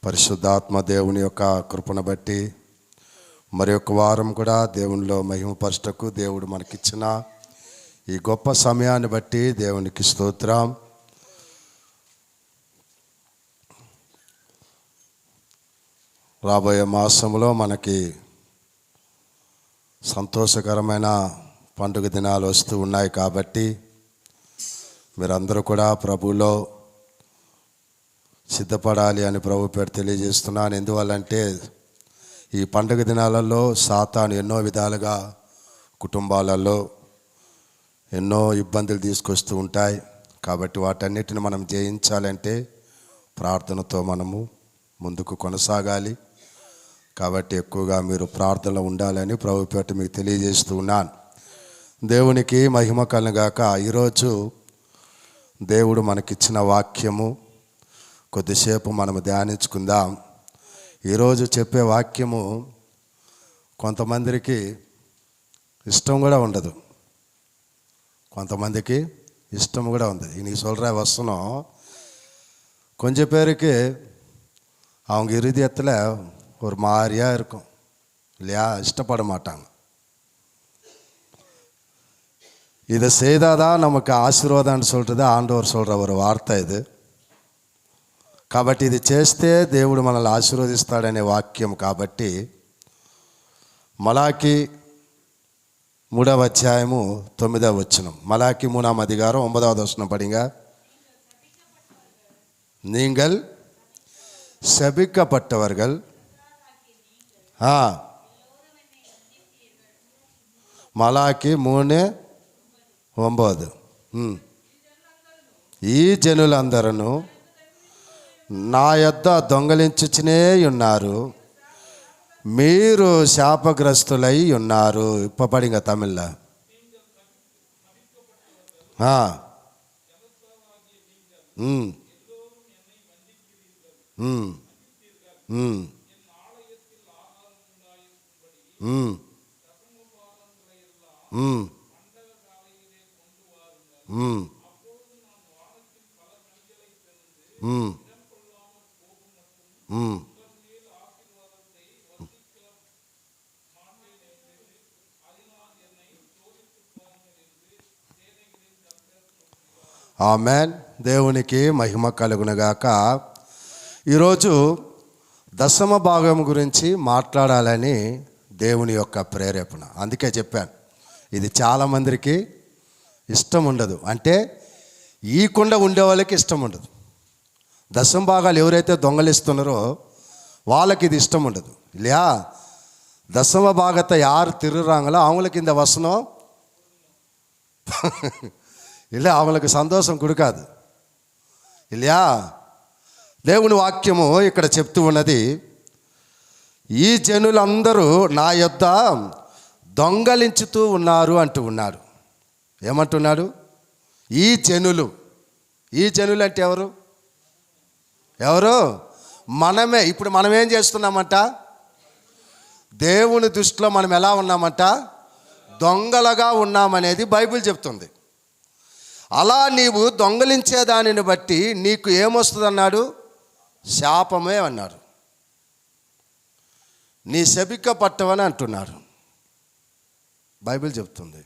పరిశుద్ధాత్మ దేవుని యొక్క కృపను బట్టి మరి ఒక వారం కూడా దేవునిలో మహిమపరచుటకు దేవుడు మనకిచ్చిన ఈ గొప్ప సమయాన్ని బట్టి దేవునికి స్తోత్రం. రాబోయే మాసంలో మనకి సంతోషకరమైన పండుగ దినాలు వస్తూ ఉన్నాయి కాబట్టి మీరందరూ కూడా ప్రభువులో సిద్ధపడాలి అని ప్రభు పేరు తెలియజేస్తున్నాను. ఎందువల్లంటే ఈ పండుగ దినాలలో సాతాను ఎన్నో విధాలుగా కుటుంబాలలో ఎన్నో ఇబ్బందులు తీసుకొస్తూ ఉంటాయి. కాబట్టి వాటన్నిటిని మనం జయించాలంటే ప్రార్థనతో మనము ముందుకు కొనసాగాలి. కాబట్టి ఎక్కువగా మీరు ప్రార్థనలో ఉండాలని ప్రభు పేరు మీకు తెలియజేస్తూ ఉన్నాను. దేవునికి మహిమ కలుగాక. ఈరోజు దేవుడు మనకిచ్చిన వాక్యము కొద్దిసేపు మనము ధ్యానించుకుందాం. ఈరోజు చెప్పే వాక్యము కొంతమందికి ఇష్టం కూడా ఉండదు, కొంతమందికి ఇష్టం కూడా ఉంది. நீ சொல்கிற வசனம் கொஞ்சம் பேருக்கு அவங்க இருதயத்தில் ஒரு மாதிரியாக இருக்கும் இல்லையா, இஷ்டப்பட மாட்டாங்க. இதை செய்தாதான் நமக்கு ஆசீர்வாதம்னு சொல்கிறது ஆண்டவர் சொல்கிற ஒரு வார்த்தை இது. కాబట్టి ఇది చేస్తే దేవుడు మనల్ని ఆశీర్వదిస్తాడనే వాక్యం. కాబట్టి మలాకి 3వ అధ్యాయము 9వ వచనం, మలాకి 3వ అధికారం 9వ వచనం படிங்க. நீங்கள் శபிக்கப்பட்டவர்கள் మలాకి 3:9 ఈ జనులందరూ నా యొద్ద దొంగలించుచునే ఉన్నారు, మీరు శాపగ్రస్తులై ఉన్నారు. இப்போ படிங்க தமிழ்ல. ఆమెన్. దేవునికి మహిమ కలుగునుగాక. ఈరోజు దశమ భాగం గురించి మాట్లాడాలని దేవుని యొక్క ప్రేరేపణ. అందుకే చెప్పాను, ఇది చాలామందికి ఇష్టం ఉండదు. అంటే ఈకుండా ఉండే వాళ్ళకి ఇష్టం ఉండదు. దశమ భాగాలు ఎవరైతే దొంగలిస్తున్నారో వాళ్ళకి ఇది ఇష్టం ఉండదు இல்லையா. தசம பாகத்தை யார் திருறாங்களோ அவங்களுக்கு இந்த வசனம் இல்லை, அவங்களுக்கு சந்தோஷம் கொடுக்காது இல்லையா. దేవుని వాక్యము ఇక్కడ చెప్తూ ఉన్నది, ఈ జనులందరూ నా యొద్ద దొంగలించుతూ ఉన్నారు అంటూ ఉన్నాడు. ఏమంటున్నాడు? ఈ జనులు. ఈ జనులు అంటే ఎవరు? ఎవరు? మనమే. ఇప్పుడు మనం ఏం చేస్తున్నామంట? దేవుని దృష్టిలో మనం ఎలా ఉన్నామంట? దొంగలుగా ఉన్నామనేది బైబిల్ చెప్తుంది. అలా నీవు దొంగలించే దానిని బట్టి నీకు ఏమొస్తుంది అన్నాడు? శాపమే అన్నాడు. నీ శపిக்கப்பட்டవని అంటున్నాడు బైబిల్ చెప్తుంది.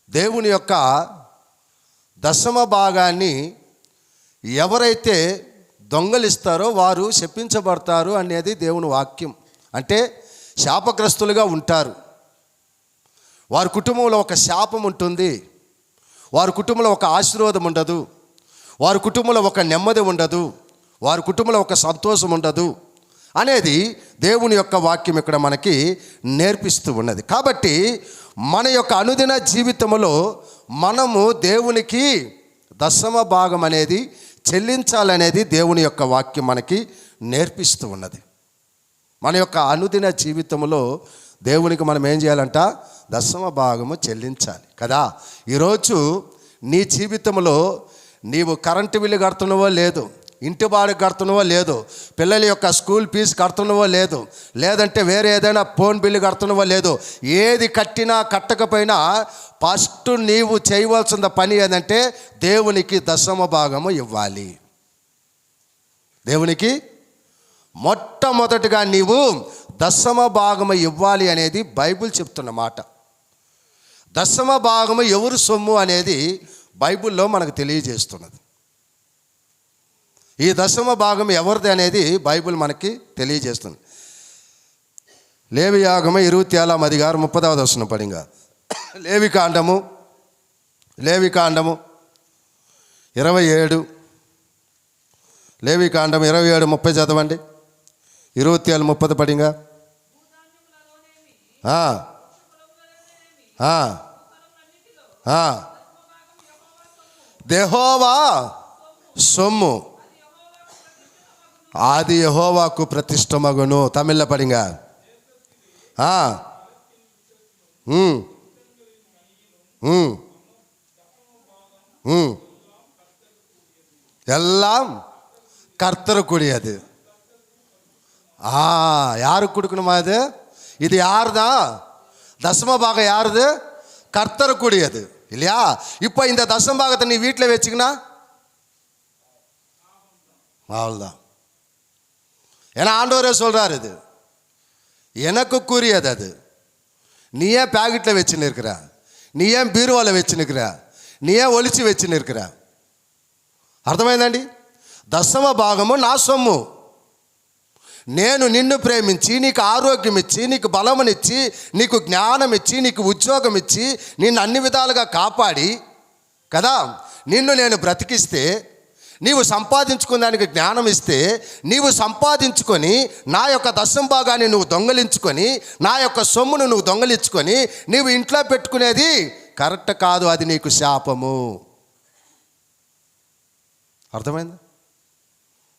దేవుని యొక్క దశమ భాగాన్ని ఎవరైతే దొంగలిస్తారో వారు శపించబడతారు అనేది దేవుని వాక్యం. అంటే శాపగ్రస్తులుగా ఉంటారు. వారి కుటుంబంలో ఒక శాపం ఉంటుంది, వారి కుటుంబంలో ఒక ఆశీర్వాదం ఉండదు, వారి కుటుంబంలో ఒక నెమ్మది ఉండదు, వారి కుటుంబంలో ఒక సంతోషం ఉండదు అనేది దేవుని యొక్క వాక్యం ఇక్కడ మనకి నేర్పిస్తూ ఉన్నది. కాబట్టి మన యొక్క అనుదిన జీవితంలో మనము దేవునికి దశమ భాగం అనేది చెల్లించాలనేది దేవుని యొక్క వాక్యం మనకి నేర్పిస్తూ ఉన్నది. మన యొక్క అనుదిన జీవితంలో దేవునికి మనం ఏం చేయాలంట? దశమ భాగము చెల్లించాలి కదా. ఈరోజు నీ జీవితంలో నీవు కరెంటు బిల్లు కడుతున్నావో లేదు, ఇంటి బాడుగ కడుతున్నావో లేదు, పిల్లల యొక్క స్కూల్ ఫీజు కడుతున్నావో లేదు, లేదంటే వేరే ఏదైనా ఫోన్ బిల్లు కడుతున్నావో లేదు, ఏది కట్టినా కట్టకపోయినా ఫస్ట్ నీవు చేయవలసిన పని ఏంటంటే దేవునికి దశమ భాగము ఇవ్వాలి. దేవునికి మొట్టమొదటిగా నీవు దశమ భాగము ఇవ్వాలి అనేది బైబిల్ చెప్తున్న మాట. దశమ భాగము ఎవరు సొమ్ము అనేది బైబిల్లో మనకు తెలియజేస్తున్నది. ఈ దశమ భాగం ఎవరిది అనేది బైబిల్ మనకి తెలియజేస్తుంది. లేవియాగము 27:30 పడింగా లేవికాండము 27 లేవికాండం 27:30 చదవండి. 27:30 పడింగా. యెహోవా సొమ్ము అది యెహోవాకు ప్రతిష్టమగును. తమిళ పడింగా. எல்லாம் கர்த்தருக்குரியது. யாருக்கு கொடுக்கணுமா இது? இது யாருதா? தசம பாகம் யாருது? கர்த்தருக்குரியது இல்லையா? இப்போ இந்த தசம பாகத்தை நீ வீட்டில் வச்சுக்கினா அவ்வளோதான். ஏன்னா ஆண்டவரே சொல்கிறார், இது எனக்கு கூறியது. அது நீ ஏன் பேக்கெட்டில் வச்சுன்னு இருக்கிற? நீ ஏன் பீరువాలో வச்சுன்னு இருக்கிற? நீ ஏன் ஒளிச்சு வச்சுன்னு இருக்கிற? అర్థమైందండి? దశమ భాగము నా సొమ్ము. నేను నిన్ను ప్రేమించి నీకు ఆరోగ్యం ఇచ్చి నీకు బలమునిచ్చి నీకు జ్ఞానం ఇచ్చి నీకు ఉద్యోగం ఇచ్చి నిన్ను అన్ని విధాలుగా కాపాడి కదా నిన్ను నేను బ్రతికిస్తే, నీవు సంపాదించుకున్న దానికి జ్ఞానం ఇస్తే, నీవు సంపాదించుకొని నా యొక్క దశమ భాగాన్ని నువ్వు దొంగలించుకొని నా యొక్క సొమ్మును నువ్వు దొంగలించుకొని నీవు ఇంట్లో పెట్టుకునేది కరెక్ట్ కాదు. అది నీకు శాపము. அர்த்தமாயிருந்தா?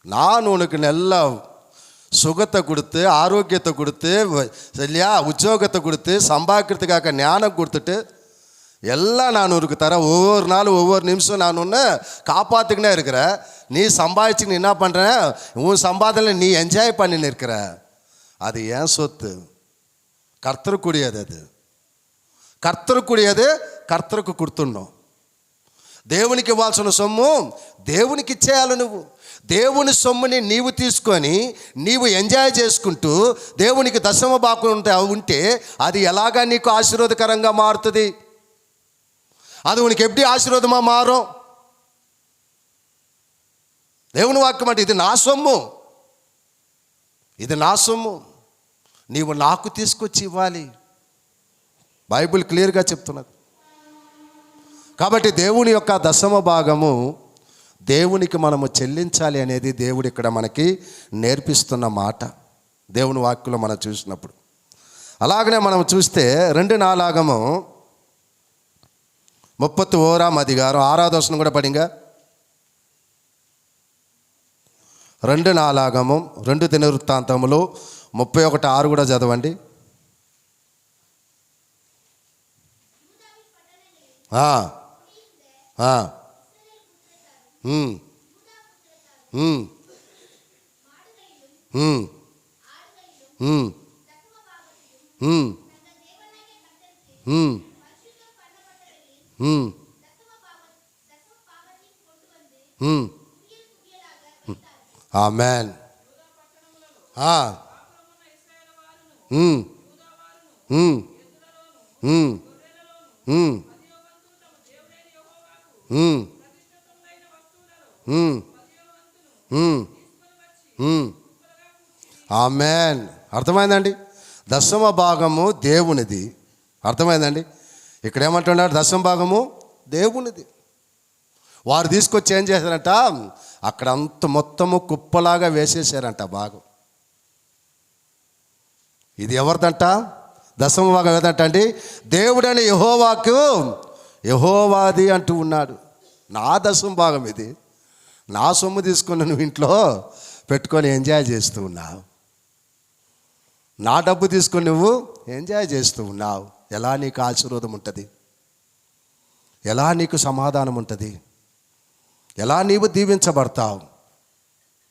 நான் உனக்கு நல்ல சுகத்தை கொடுத்து ஆரோக்கியத்தை கொடுத்து இல்லையா உத்தியோகத்தை கொடுத்து சம்பாதிக்கிறதுக்காக ஞானம் கொடுத்துட்டு எல்லாம் நான் உனக்கு தரேன். ஒவ்வொரு நாளும் ஒவ்வொரு நிமிஷம் நான் ஒன்று காப்பாற்றிக்கினே இருக்கிறேன். நீ சம்பாதிச்சு நீ என்ன பண்ணுற? உன் சம்பாதனை நீ என்ஜாய் பண்ணின்னு இருக்கிற. அது ஏன் சொத்து? கர்த்தருக்குரியது. அது కర్తరుకుడియదే కర్తరుకు గుర్తుండవు. దేవునికి ఇవ్వాల్సిన సొమ్ము దేవునికి ఇచ్చేయాలి. నువ్వు దేవుని సొమ్ముని నీవు తీసుకొని నీవు ఎంజాయ్ చేసుకుంటూ దేవునికి దశమ భాగం ఉంటే అది ఎలాగా నీకు ఆశీర్వాదకరంగా మారుతుంది? అది ఉనికి ఎప్పుడు ఆశీర్వాదమా మారం? దేవుని వాక్యం అంటే ఇది నా సొమ్ము, ఇది నా సొమ్ము, నీవు నాకు తీసుకొచ్చి ఇవ్వాలి. బైబిల్ క్లియర్గా చెప్తున్నది. కాబట్టి దేవుని యొక్క దశమ భాగము దేవునికి మనము చెల్లించాలి అనేది దేవుడు ఇక్కడ మనకి నేర్పిస్తున్న మాట దేవుని వాక్యంలో మనం చూసినప్పుడు. అలాగనే మనం చూస్తే 2:31 కూడా పడింగా. 2 దినవృత్తాంతములు 31:6 కూడా చదవండి. ఆమేన్. ఆమేన్. అర్థమైందండి? దశమ భాగము దేవునిది. అర్థమైందండి? ఇక్కడ ఏమంటున్నాడు? దశమ భాగము దేవునిది. వారు తీసుకొచ్చి ఏం చేశారంట? అక్కడ అంత మొత్తము కుప్పలాగా వేసేసారంట భాగం. ఇది ఎవరిదంట? దశమ భాగం ఏదంట అండి? దేవుడని యెహోవాకు యెహోవాది అంటూ ఉన్నాడు. నా దశమ భాగం ఇది. నా సొమ్ము తీసుకుని నువ్వు ఇంట్లో పెట్టుకొని ఎంజాయ్ చేస్తూ ఉన్నావు. నా డబ్బు తీసుకొని నువ్వు ఎంజాయ్ చేస్తూ ఉన్నావు. ఎలా నీకు ఆశీర్వాదం ఉంటుంది? ఎలా నీకు సమాధానం ఉంటుంది? ఎలా నీవు దీవించబడతావు?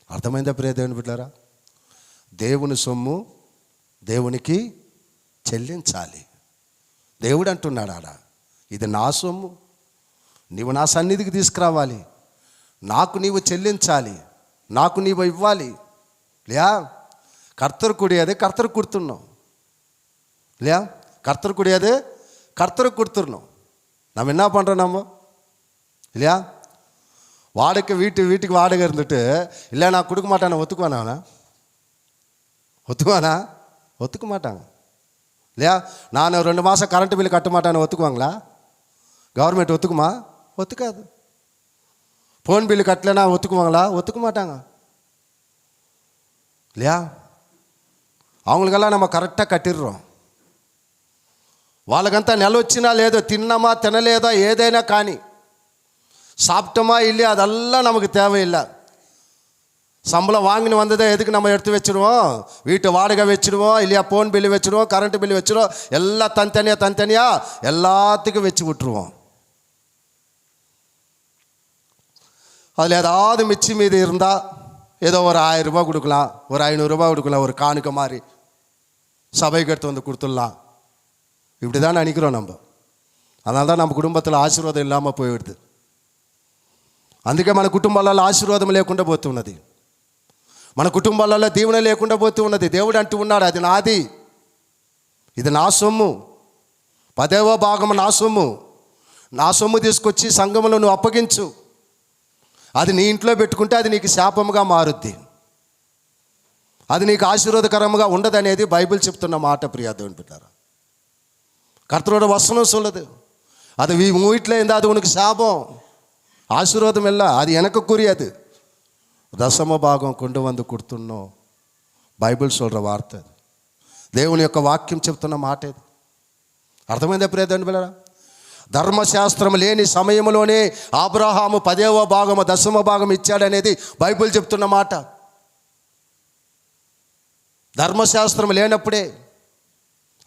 అర్థమైందా ప్రియ దేవుని బిడ్డలారా? దేవుని సొమ్ము దేవునికి చెల్లించాలి. దేవుడు అంటున్నాడు ఆడ, ఇది నా సొమ్ము, నీవు నా సన్నిధికి తీసుకురావాలి, నాకు నీవు చెల్లించాలి. నాకు నీవు ఇవ్వాలి. இல்லையா? கர்த்தர் கூடியது கர்த்தர் கொடுத்துடணும். இல்லையா? கர்த்தர் கூடியது கர்த்தருக்கு கொடுத்துடணும். நம்ம என்ன பண்ணுறோம்? நம்ம இல்லையா, வாடகை வீட்டுக்கு வாடகை இருந்துட்டு இல்லை நான் கொடுக்க மாட்டேன் ஒத்துக்குவானா? அவனை ஒத்துக்குவானா? ஒத்துக்க மாட்டாங்க. இல்லையா? நான் 2 மாதம் கரண்ட் பில்லு கட்ட மாட்டேன்னு ஒத்துக்குவாங்களா? கவர்மெண்ட் ஒத்துக்குமா? ஒத்துக்காது. ஃபோன் பில்லு கட்டலைன்னா ஒத்துக்குவாங்களா? ஒத்துக்க மாட்டாங்க. இல்லையா? అవங்களுకల్లా நம்ம కరెక్ట్గా కట్టిర్రోం. వాళ్ళకంతా నెల వచ్చినా లేదో, తిన్నామా తినలేదా, ఏదైనా కానీ சாப்பிட்டோமா இல்லையா அதெல்லாம் நமக்கு தேவையில்லை. சம்பளம் வாங்கின்னு வந்ததை எதுக்கு நம்ம எடுத்து வச்சுடுவோம்? வீட்டு வாடகை வச்சுடுவோம், இல்லையா ஃபோன் பில்லு வச்சுடுவோம், கரண்ட் பில்லு வச்சுடுவோம், எல்லாம் தனித்தனியாக எல்லாத்துக்கும் வச்சு விட்டுருவோம். அதில் ஏதாவது மிச்சி மீது இருந்தால் ஏதோ ஒரு 1000 ரூபாய் கொடுக்கலாம், ஒரு 500 ரூபாய் கொடுக்கலாம், ஒரு காணிக்க மாதிரி சபைக்கு எடுத்து வந்து கொடுத்துடலாம். இப்படி தான் நினைக்கிறோம் நம்ம. அதனால தான் நம்ம குடும்பத்தில் ఆశీర్వాదం ఇల్లాமல் పోయిడుது. అందుకే మన కుటుంబాలలో ఆశీర్వాదం లేకుండా పోతున్నది, మన కుటుంబాలలో దీవెన లేకుండా పోతూ ఉన్నది. దేవుడు అంటూ ఉన్నాడు, అది నాది, ఇది నా సొమ్ము, 10వ భాగం నా సొమ్ము. నా సొమ్ము తీసుకొచ్చి సంఘములో నువ్వు అప్పగించు. అది నీ ఇంట్లో పెట్టుకుంటే అది నీకు శాపముగా మారుద్ది, అది నీకు ఆశీర్వాదకరంగా ఉండదనేది బైబిల్ చెప్తున్న మాట. ప్రియ దేవుని బిడ్డలారా, கர்த்தரோட வசனம் சொல்லுது, அது உன் வீட்டில் இருந்தால் அது உனக்கு சாபம், ஆசீர்வாதம் இல்லை, அது எனக்குரியது. దశమ భాగం கொண்டு வந்து கொடுத்துடணும். బైబిల్ சொல்கிற వార్త, దేవుని యొక్క వాక్యం చెప్తున్న మాట ఇది. అర్థమైందా ప్రియ దేవుని బిడ్డలారా? ధర్మశాస్త్రం లేని సమయంలోనే అబ్రహాము 10వ భాగము 10వ భాగం ఇచ్చాడనేది బైబిల్ చెప్తున్న మాట. ధర్మశాస్త్రం లేనప్పుడే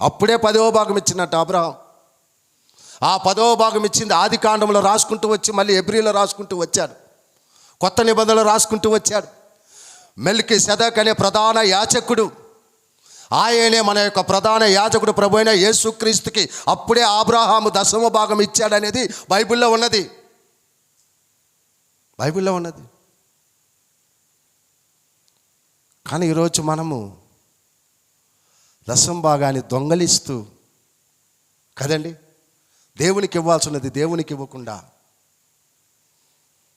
అప్పుడే 10వ భాగం ఇచ్చినట్టు అబ్రహాం. ఆ 10వ భాగం ఇచ్చింది ఆది కాండంలో రాసుకుంటూ వచ్చి మళ్ళీ హెబ్రీలో రాసుకుంటూ వచ్చాడు, కొత్త నిబంధనలు రాసుకుంటూ వచ్చాడు. మెల్కీసెదెకు అనే ప్రధాన యాజకుడు, ఆయనే మన యొక్క ప్రధాన యాజకుడు ప్రభు అయిన యేసుక్రీస్తుకి అప్పుడే అబ్రహాము 10వ భాగం ఇచ్చాడనేది బైబిల్లో ఉన్నది, బైబిల్లో ఉన్నది. కానీ ఈరోజు మనము 10వ భాగాన్ని దొంగలిస్తూ కదండి, దేవునికి ఇవ్వాల్సినది దేవునికి ఇవ్వకుండా,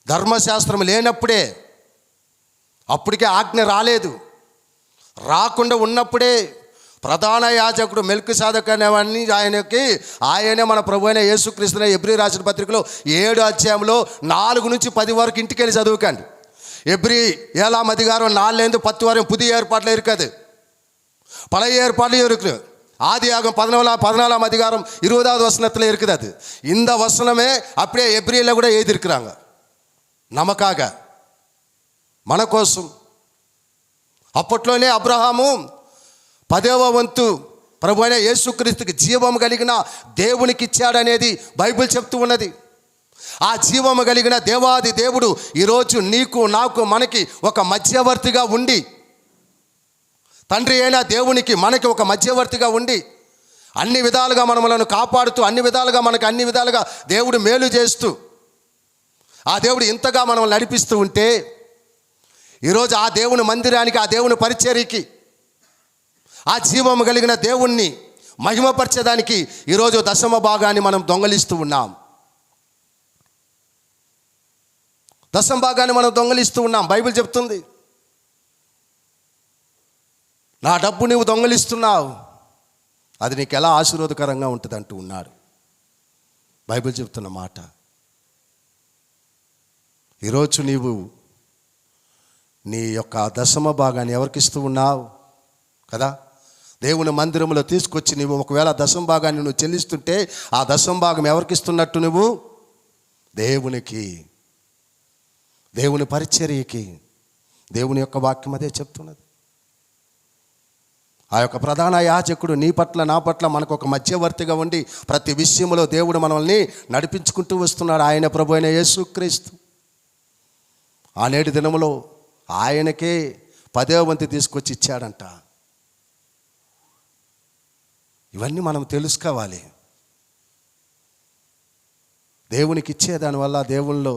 ధర్మశాస్త్రం లేనప్పుడే, అప్పటికే ఆజ్ఞ రాలేదు, రాకుండా ఉన్నప్పుడే ప్రధాన యాజకుడు మెల్కీసెదెకు అనేవాడిని ఆయనే మన ప్రభు అయిన యేసుక్రీస్తుని హెబ్రీ రాసిన పత్రికలో 7వ అధ్యాయంలో 4 నుంచి 10 వరకు ఇంటికి వెళ్ళి చదువుకండి. హెబ్రీ 7వ అధికారం 4 10 వరకు புதிய ஏற்பாட்டில் இருக்காது, பழைய ஏற்பாட்டிலையும் இருக்குது. ஆதியாகமம் 14వ அதிகாரம் 20வது வசனத்தில் இருக்குது. அது இந்த வசனமே அப்படியே హెబ్రీలో కూడా எழுதியிருக்கிறாங்க, நமக்காக, మన కోసం. అప్పట్లోనే అబ్రహాము 10వ వంతు ప్రభు అయిన యేసుక్రీస్తుకి జీవము కలిగిన దేవునికి ఇచ్చాడనేది బైబిల్ చెప్తూ ఉన్నది. ఆ జీవము కలిగిన దేవాది దేవుడు ఈరోజు నీకు నాకు మనకి ఒక మధ్యవర్తిగా ఉండి, తండ్రి అయిన దేవునికి మనకి ఒక మధ్యవర్తిగా ఉండి అన్ని విధాలుగా మనలను కాపాడుతూ, అన్ని విధాలుగా మనకు అన్ని విధాలుగా దేవుడు మేలు చేస్తూ, ఆ దేవుడు ఇంతగా మనం నడిపిస్తూ ఉంటే, ఈరోజు ఆ దేవుని మందిరానికి, ఆ దేవుని పరిచర్యకి, ఆ జీవము కలిగిన దేవుణ్ణి మహిమపరిచేదానికి ఈరోజు 10వ భాగాన్ని మనం దొంగలిస్తూ ఉన్నాం. 10వ భాగాన్ని మనం దొంగలిస్తూ ఉన్నాం. బైబిల్ చెప్తుంది, నా డబ్బు నువ్వు దొంగలిస్తున్నావు, అది నీకు ఎలా ఆశీర్వాదకరంగా ఉంటుంది అంటూ ఉన్నాడు బైబిల్ చెప్తున్న మాట. ఈరోజు నీవు నీ యొక్క 10వ భాగాన్ని ఎవరికి ఇస్తూ ఉన్నావు కదా? దేవుని మందిరంలో తీసుకొచ్చి నువ్వు ఒకవేళ 10వ భాగాన్ని నువ్వు చెల్లిస్తుంటే ఆ 10వ భాగం ఎవరికి ఇస్తున్నట్టు? నువ్వు దేవునికి, దేవుని పరిచర్యకి. దేవుని యొక్క వాక్యం అదే చెప్తున్నది. ఆ యొక్క ప్రధాన యాజకుడు నీ పట్ల నా పట్ల మనకు ఒక మధ్యవర్తిగా ఉండి ప్రతి విషయంలో దేవుడు మనల్ని నడిపించుకుంటూ వస్తున్నాడు. ఆయన ప్రభు అయిన యేసుక్రీస్తు ఆ నేటి దినములో ఆయనకే 10వ వంతు తీసుకొచ్చి ఇచ్చాడంట. ఇవన్నీ మనం తెలుసుకోవాలి. దేవునికి ఇచ్చేదానివల్ల దేవుల్లో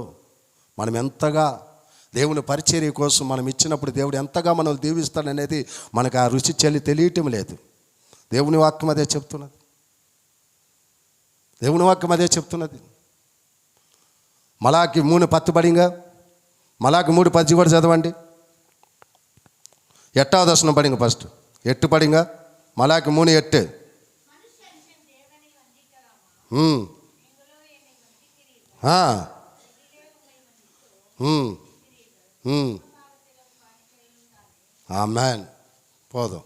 మనం ఎంతగా దేవుని పరిచర్య కోసం మనం ఇచ్చినప్పుడు దేవుడు ఎంతగా మనల్ని దీవిస్తాడనేది మనకు ఆ రుచి తెలియటం లేదు. దేవుని వాక్యం అదే చెప్తున్నది. దేవుని వాక్యం అదే చెప్తున్నది. మలాకి 3:10 పడింగా, మలాకి 3:10 కూడా చదవండి. 8వ వచనం పడింగా, ఫస్ట్ 8 పడింగా, మలాకి 3:8. ఆమేన్. పోదాం.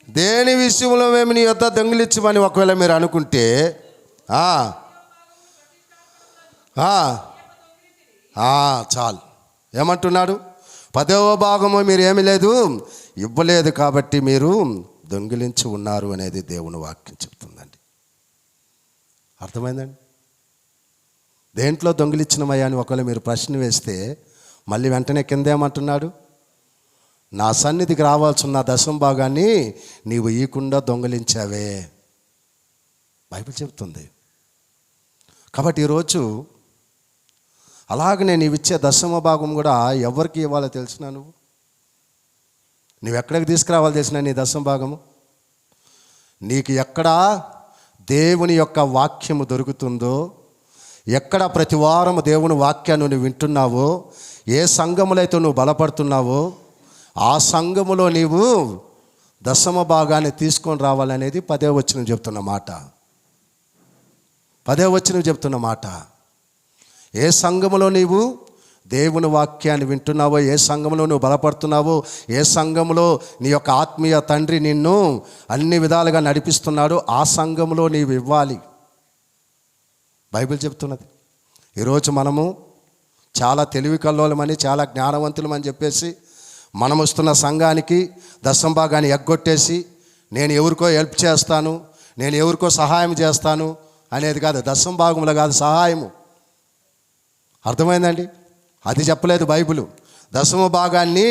దేని విషయంలో మేము నీ యొద్ద దొంగిలించమని ఒకవేళ మీరు అనుకుంటే, చాలు. ఏమంటున్నాడు? 10వ భాగము మీరు ఏమీ లేదు ఇవ్వలేదు కాబట్టి మీరు దొంగిలించి ఉన్నారు అనేది దేవుని వాక్యం చెప్తుందండి. అర్థమైందండి? దేంట్లో దొంగిలించినమయ్యా అని ఒకవేళ మీరు ప్రశ్న వేస్తే మళ్ళీ వెంటనే కింద ఏమంటున్నాడు? నా సన్నిధికి రావాల్సిన నా 10వ భాగాన్ని నీవు ఇయ్యకుండా దొంగిలించావే, బైబిల్ చెప్తుంది. కాబట్టి ఈరోజు అలాగనే నీవు ఇచ్చే 10వ భాగం కూడా ఎవరికి ఇవ్వాలో తెలిసినా నువ్వు ఎక్కడికి తీసుకురావాలో తెలిసినా నీ 10వ భాగము నీకు ఎక్కడ దేవుని యొక్క వాక్యము దొరుకుతుందో, ఎక్కడ ప్రతి వారము దేవుని వాక్యాన్ని నువ్వు వింటున్నావో, ఏ సంఘములో అయితే నువ్వు బలపడుతున్నావో ఆ సంఘములో నీవు 10వ భాగాన్ని తీసుకొని రావాలనేది 10వ వచనం చెప్తున్న మాట. 10వ వచనం చెప్తున్న మాట. ఏ సంఘములో నీవు దేవుని వాక్యాన్ని వింటున్నావో, ఏ సంఘములో నువ్వు బలపడుతున్నావో, ఏ సంఘములో నీ యొక్క ఆత్మీయ తండ్రి నిన్ను అన్ని విధాలుగా నడిపిస్తున్నాడో ఆ సంఘములో నీవు ఇవ్వాలి. బైబిల్ చెప్తున్నది. ఈరోజు మనము చాలా తెలివి కల్లోలమని, చాలా జ్ఞానవంతులమని చెప్పేసి మనం వస్తున్న సంఘానికి 10వ భాగాన్ని ఎగ్గొట్టేసి నేను ఎవరికో హెల్ప్ చేస్తాను, నేను ఎవరికో సహాయం చేస్తాను అనేది కాదు. 10వ భాగంలో కాదు సహాయము. అర్థమైందండి? అది చెప్పలేదు బైబిల్. 10వ భాగాన్ని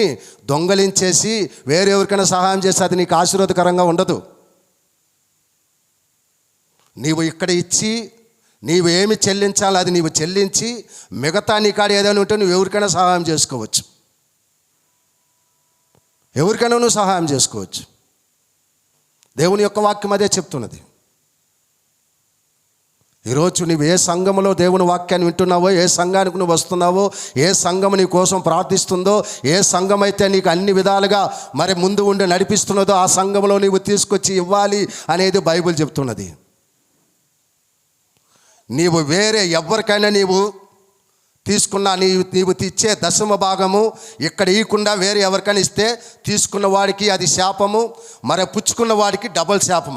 దొంగలించేసి వేరెవరికైనా సహాయం చేస్తే అది నీకు ఆశీర్వాదకరంగా ఉండదు. నీవు ఇక్కడ ఇచ్చి నీవు ఏమి చెల్లించాలో అది నీవు చెల్లించి మిగతా నీ కాడ ఏదైనా ఉంటే నువ్వు ఎవరికైనా సహాయం చేసుకోవచ్చు. ఎవరికైనా నువ్వు సహాయం చేసుకోవచ్చు. దేవుని యొక్క వాక్యం అదే చెప్తున్నది. ఈరోజు నువ్వు ఏ సంఘములో దేవుని వాక్యాన్ని వింటున్నావో, ఏ సంఘానికి నువ్వు వస్తున్నావో, ఏ సంఘం నీ కోసం ప్రార్థిస్తుందో, ఏ సంఘం అయితే నీకు అన్ని విధాలుగా మరి ముందు ఉండి నడిపిస్తున్నదో ఆ సంఘంలో నీవు తీసుకొచ్చి ఇవ్వాలి అనేది బైబిల్ చెప్తున్నది. నీవు వేరే ఎవరికైనా నీవు తీసుకున్నా నీవు ఇచ్చే 10వ భాగము ఇక్కడ ఇవ్వకుండా వేరే ఎవరికైనా ఇస్తే తీసుకున్న వాడికి అది శాపము, మరి పుచ్చుకున్న వాడికి డబల్ శాపం.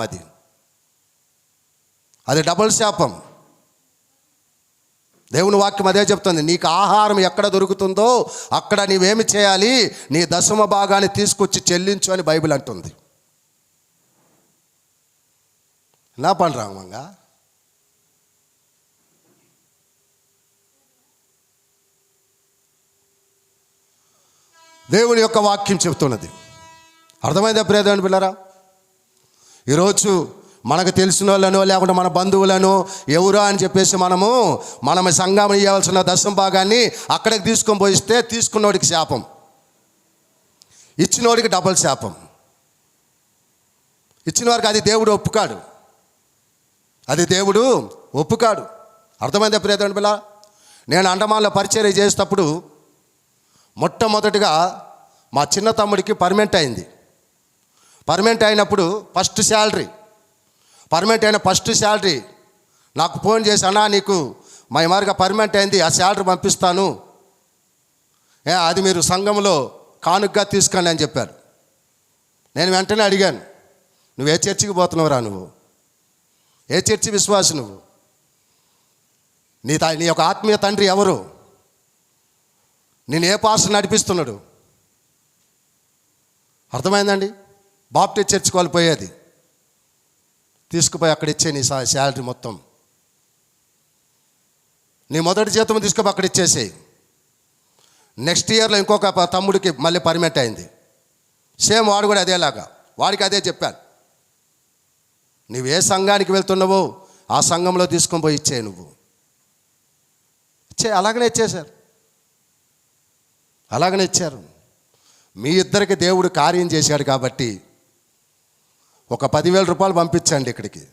అది డబల్ శాపం. దేవుని వాక్యం అదే చెప్తుంది. నీకు ఆహారం ఎక్కడ దొరుకుతుందో అక్కడ నీవేమి చేయాలి? నీ 10వ భాగాన్ని తీసుకొచ్చి చెల్లించు అని బైబిల్ అంటుంది. నా పని రామంగా దేవుని యొక్క వాక్యం చెప్తున్నది. అర్థమైందా ప్రియదేవుని పిల్లరా? ఈరోజు మనకు తెలిసిన వాళ్ళనో లేకుంటే మన బంధువులను ఎవరో అని చెప్పేసి మనం సంఘం ఇవ్వాల్సిన 10వ భాగాన్ని అక్కడికి తీసుకొని పోయిస్తే తీసుకున్నోడికి శాపం, ఇచ్చినోడికి డబల్ శాపం. ఇచ్చిన వారికి అది దేవుడు ఒప్పుకాడు, అది దేవుడు ఒప్పుకాడు. అర్థమైందా ప్రియదేవుని పిల్ల? నేను అండమాన్లో పరిచర్య చేసేటప్పుడు మొట్టమొదటిగా మా చిన్న తమ్ముడికి పర్మనెంట్ అయింది. పర్మనెంట్ అయినప్పుడు ఫస్ట్ శాలరీ నాకు ఫోన్ చేసి, అన్నా నీకు మా మారిగా పర్మనెంట్ అయింది, ఆ శాలరీ పంపిస్తాను, అది మీరు సంఘంలో కానుకగా తీసుకోండి అని చెప్పారు. నేను వెంటనే అడిగాను, నువ్వు ఏ చర్చికి పోతున్నావురా? నువ్వు ఏ చర్చి విశ్వాసి? నువ్వు నీ యొక్క ఆత్మీయ తండ్రి ఎవరు? నేను ఏ పాస్టర్ నడిపిస్తున్నాడు? అర్థమైందండి? బాప్టిస్ట్ చర్చికి వాళ్ళు పోయేది, తీసుకుపోయి అక్కడ ఇచ్చే నీ శాలరీ మొత్తం, నీ మొదటి జీతం తీసుకుపోయి అక్కడ ఇచ్చేసేయి. నెక్స్ట్ ఇయర్లో ఇంకొక తమ్ముడికి మళ్ళీ పర్మనెంట్ అయింది. సేమ్ వాడు కూడా అదేలాగా, వాడికి అదే చెప్పాను. నువ్వు ఏ సంఘానికి వెళ్తున్నావో ఆ సంఘంలో తీసుకొని పోయి ఇచ్చేయి, నువ్వు అలాగనే ఇచ్చేశారు. అలాగనే ఇచ్చారు. మీ ఇద్దరికి దేవుడు కార్యం చేశాడు కాబట్టి ఒక 10,000 రూపాయలు పంపించండి ఇక్కడికి,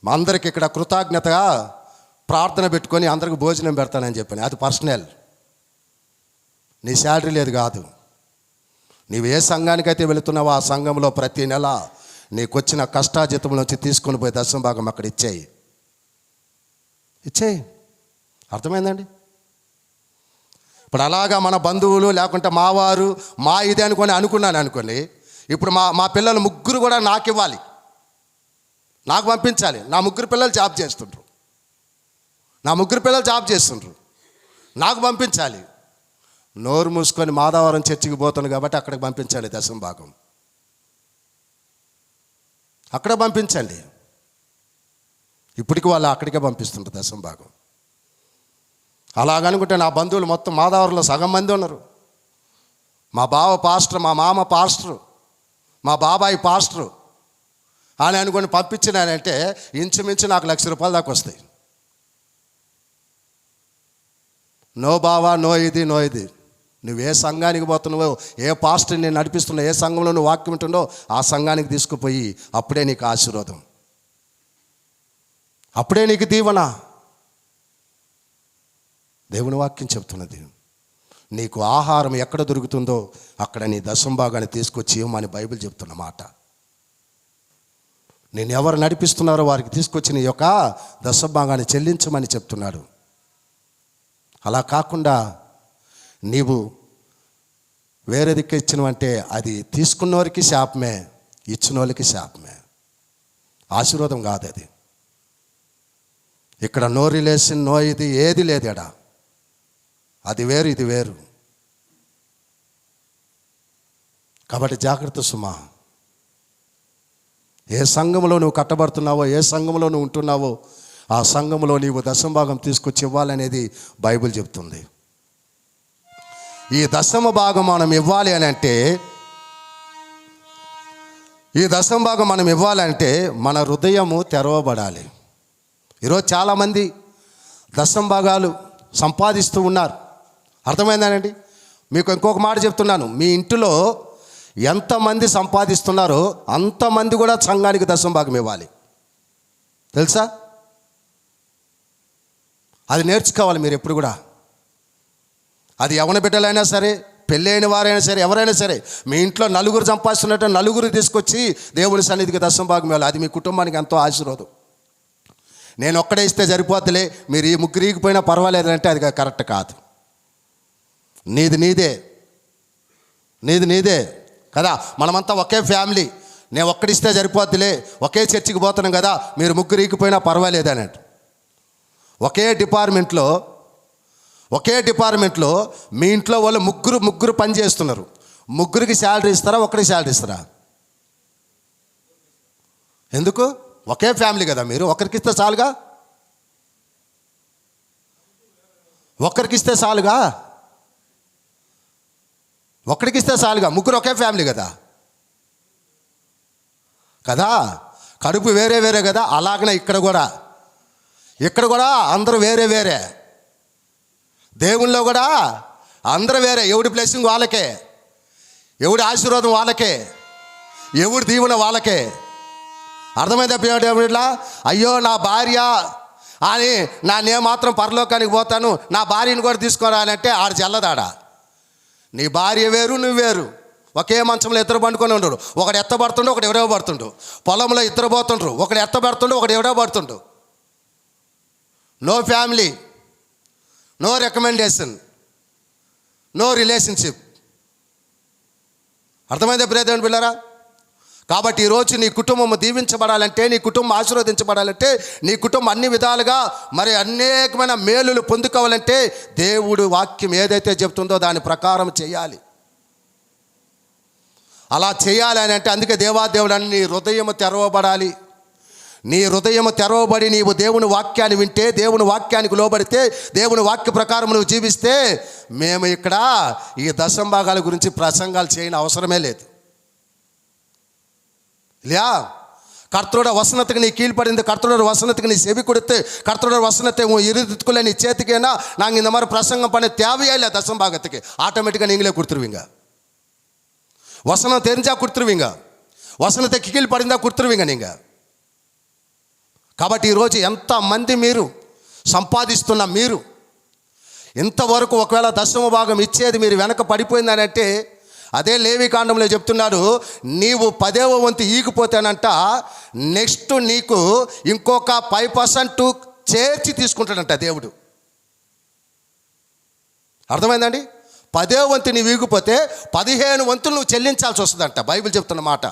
మా అందరికి ఇక్కడ కృతజ్ఞతగా ప్రార్థన పెట్టుకొని అందరికి భోజనం పెడతానని చెప్పాను. అది పర్సనల్, నీ శాలరీ లేదు కాదు. నీవు ఏ సంఘానికైతే వెళుతున్నావో ఆ సంఘంలో ప్రతి నెల నీకు వచ్చిన కష్టాజితం నుంచి తీసుకొని పోయి దశమ భాగం అక్కడ ఇచ్చేయి. అర్థమైందండి? ఇప్పుడు అలాగా మన బంధువులు లేకుంటే మావారు మా ఇది అనుకున్నాను అనుకోండి, ఇప్పుడు మా పిల్లలు ముగ్గురు కూడా నాకు ఇవ్వాలి, నాకు పంపించాలి. నా ముగ్గురు పిల్లలు జాబ్ చేస్తుండ్రు, నాకు పంపించాలి. నోరు మూసుకొని మాధవరం చర్చికి పోతాను కాబట్టి అక్కడికి పంపించండి దశమ భాగం, అక్కడ పంపించండి. ఇప్పటికి వాళ్ళు అక్కడికే పంపిస్తుంటారు దశమ భాగం. అలాగనుకుంటే నా బంధువులు మొత్తం మాధవరంలో సగం మంది ఉన్నారు. మా బావ పాస్టర్, మా మామ పాస్టరు, మా బాబాయి పాస్టరు అని అనుకొని పంపించినానంటే ఇంచుమించు నాకు ₹1,00,000 దాకా వస్తాయి. నో బావా, నో ఇది. నువ్వు ఏ సంఘానికి పోతున్నావో, ఏ పాస్టర్ని నేను నడిపిస్తున్నావు, ఏ సంఘంలో నువ్వు వాక్యం ఉంటుందో ఆ సంఘానికి తీసుకుపోయి అప్పుడే నీకు ఆశీర్వాదం, అప్పుడే నీకు దీవెన. దేవుని వాక్యం చెప్తున్నది, నీకు ఆహారం ఎక్కడ దొరుకుతుందో అక్కడ నీ దశమ భాగాన్ని తీసుకొచ్చి ఇవ్వమని బైబిల్ చెప్తున్న మాట. నేను ఎవరు నడిపిస్తున్నారో వారికి తీసుకొచ్చి నీ యొక్క దశమ భాగాన్ని చెల్లించమని చెప్తున్నాడు. అలా కాకుండా నీవు వేరే దిక్కు ఇచ్చినవంటే అది తీసుకున్నవారికి శాపమే, ఇచ్చిన వాళ్ళకి శాపమే, ఆశీర్వాదం కాదు అది. ఇక్కడ నో రిలేషన్, నో ఇది ఏది లేదు ఎడా. అది వేరు, ఇది వేరు. కాబట్టి జాగ్రత్త సుమా. ఏ సంఘంలో నువ్వు కట్టబడుతున్నావో, ఏ సంఘంలో నువ్వు ఉంటున్నావో ఆ సంఘంలో నీవు దశమ భాగం తీసుకొచ్చి ఇవ్వాలనేది బైబిల్ చెప్తుంది. ఈ దశమ భాగం మనం ఇవ్వాలి అని అంటే, మన హృదయము తెరవబడాలి. ఈరోజు చాలామంది దశమ భాగాలు సంపాదిస్తూ ఉన్నారు. అర్థమైందానండి? మీకు ఇంకొక మాట చెప్తున్నాను, మీ ఇంటిలో ఎంతమంది సంపాదిస్తున్నారో అంతమంది కూడా సంఘానికి దశమ భాగం ఇవ్వాలి. తెలుసా? అది నేర్చుకోవాలి మీరు ఎప్పుడు కూడా. అది యవన బిడ్డలైనా సరే, పెళ్ళైన వారైనా సరే, ఎవరైనా సరే, మీ ఇంట్లో నలుగురు సంపాదిస్తున్నట్టు నలుగురు తీసుకొచ్చి దేవుని సన్నిధికి దశమ భాగం ఇవ్వాలి. అది మీ కుటుంబానికి ఎంతో ఆశీర్వాదం. నేను ఒక్కడే ఇస్తే సరిపోతులే, మీరు ఈ ముగ్గురు ఈగిపోయినా పర్వాలేదంటే అది కరెక్ట్ కాదు. నీది నీదే కదా. మనమంతా ఒకే ఫ్యామిలీ, నేను ఒక్కడిస్తే సరిపోతులే, ఒకే చర్చికి పోతున్నాం కదా, మీరు ముగ్గురు ఈగిపోయినా పర్వాలేదు అన్నట్టు. ఒకే డిపార్ట్మెంట్లో మీ ఇంట్లో వాళ్ళు ముగ్గురు పని చేస్తున్నారు. ముగ్గురికి శాలరీ ఇస్తారా, ఒకరికి శాలరీ ఇస్తారా? ఎందుకు? ఒకే ఫ్యామిలీ కదా. మీరు ఒకరికి ఇస్తే చాలుగా, ఒక్కరికి ఇస్తే చాలుగా, ముగ్గురు ఒకే ఫ్యామిలీ కదా. కడుపు వేరే వేరే కదా. అలాగనే ఇక్కడ కూడా అందరూ వేరే. దేవుళ్ళో కూడా అందరూ వేరే. ఎవడి బ్లెస్సింగ్ వాళ్ళకే, ఎవడి ఆశీర్వాదం వాళ్ళకే, ఎవడి దీవెన వాళ్ళకే. అర్థమైందా? ఇట్లా అయ్యో నా భార్య అని నేను మాత్రం పరలోకానికి పోతాను, నా భార్యను కూడా తీసుకురాలంటే ఆడు చల్లదాడా. నీ భార్య వేరు, నువ్వు వేరు. ఒకే మంచంలో ఇద్దరు పండుకొని ఉండడు. ఒకడు ఎత్తబడుతుండు, ఒకడు ఎవడో పడుతుండు. పొలంలో ఇద్దరు పోతుండ్రు, ఒకడు ఎత్తబడుతుండు, ఒకడు ఎవడో పడుతుండు. No family, no recommendation, no relationship. అర్థమైందా ప్రియదేవుని బిడ్డలారా? కాబట్టి ఈరోజు నీ కుటుంబం దీవించబడాలంటే, నీ కుటుంబం ఆశీర్వదించబడాలంటే, నీ కుటుంబం అన్ని విధాలుగా మరి అనేకమైన మేలులు పొందుకోవాలంటే దేవుడు వాక్యం ఏదైతే చెప్తుందో దాని ప్రకారం చేయాలి. అలా చేయాలి అని అంటే అందుకే దేవాదేవుడు నీ హృదయం తెరవబడాలి. నీ హృదయం తెరవబడి నీవు దేవుని వాక్యాన్ని వింటే, దేవుని వాక్యానికి లోబడితే, దేవుని వాక్య ప్రకారం నువ్వు జీవిస్తే, మేము ఇక్కడ ఈ దశమ భాగాల గురించి ప్రసంగాలు చేయని అవసరమే లేదు. ಕರ್ತೋಡ ವಸನತೆಗೆ ನೀ ಕೀழ்ಪಡಿಂದ ಕರ್ತೋಡ ವಸನತೆಗೆ நீ செவி கொடுத்து கர்த்தரோட வசனத்தை உன் இருதயத்துக்குள்ளே நீ சேர்த்துக்கேன்னா நாங்கள் இந்த மாதிரி பிரசங்கம் பண்ண தேவையே இல்லை. தசம் பாகத்துக்கு ஆட்டோமேட்டிக்காக நீங்களே கொடுத்துருவீங்க. வசனம் தெரிஞ்சால் கொடுத்துருவீங்க, వసనத்தை కీழ்పడిందా கொடுத்துருவீங்க நீங்கள். కాబట్టి ఈరోజు ఎంతమంది మీరు సంపాదిస్తున్న మీరు ఇంతవరకు ఒకవేళ దశమ భాగం ఇచ్చేది మీరు వెనక పడిపోయిందనంటే, అదే లేవి కాండంలో చెప్తున్నాడు, నీవు 10వ వంతు ఈగిపోతానంట నెక్స్ట్ నీకు ఇంకొక 5% చేర్చి తీసుకుంటాడంట దేవుడు. అర్థమైందండి? 10వ వంతు నీవు ఈగిపోతే 15 వంతులు నువ్వు చెల్లించాల్సి వస్తుందంట బైబిల్ చెప్తున్న మాట.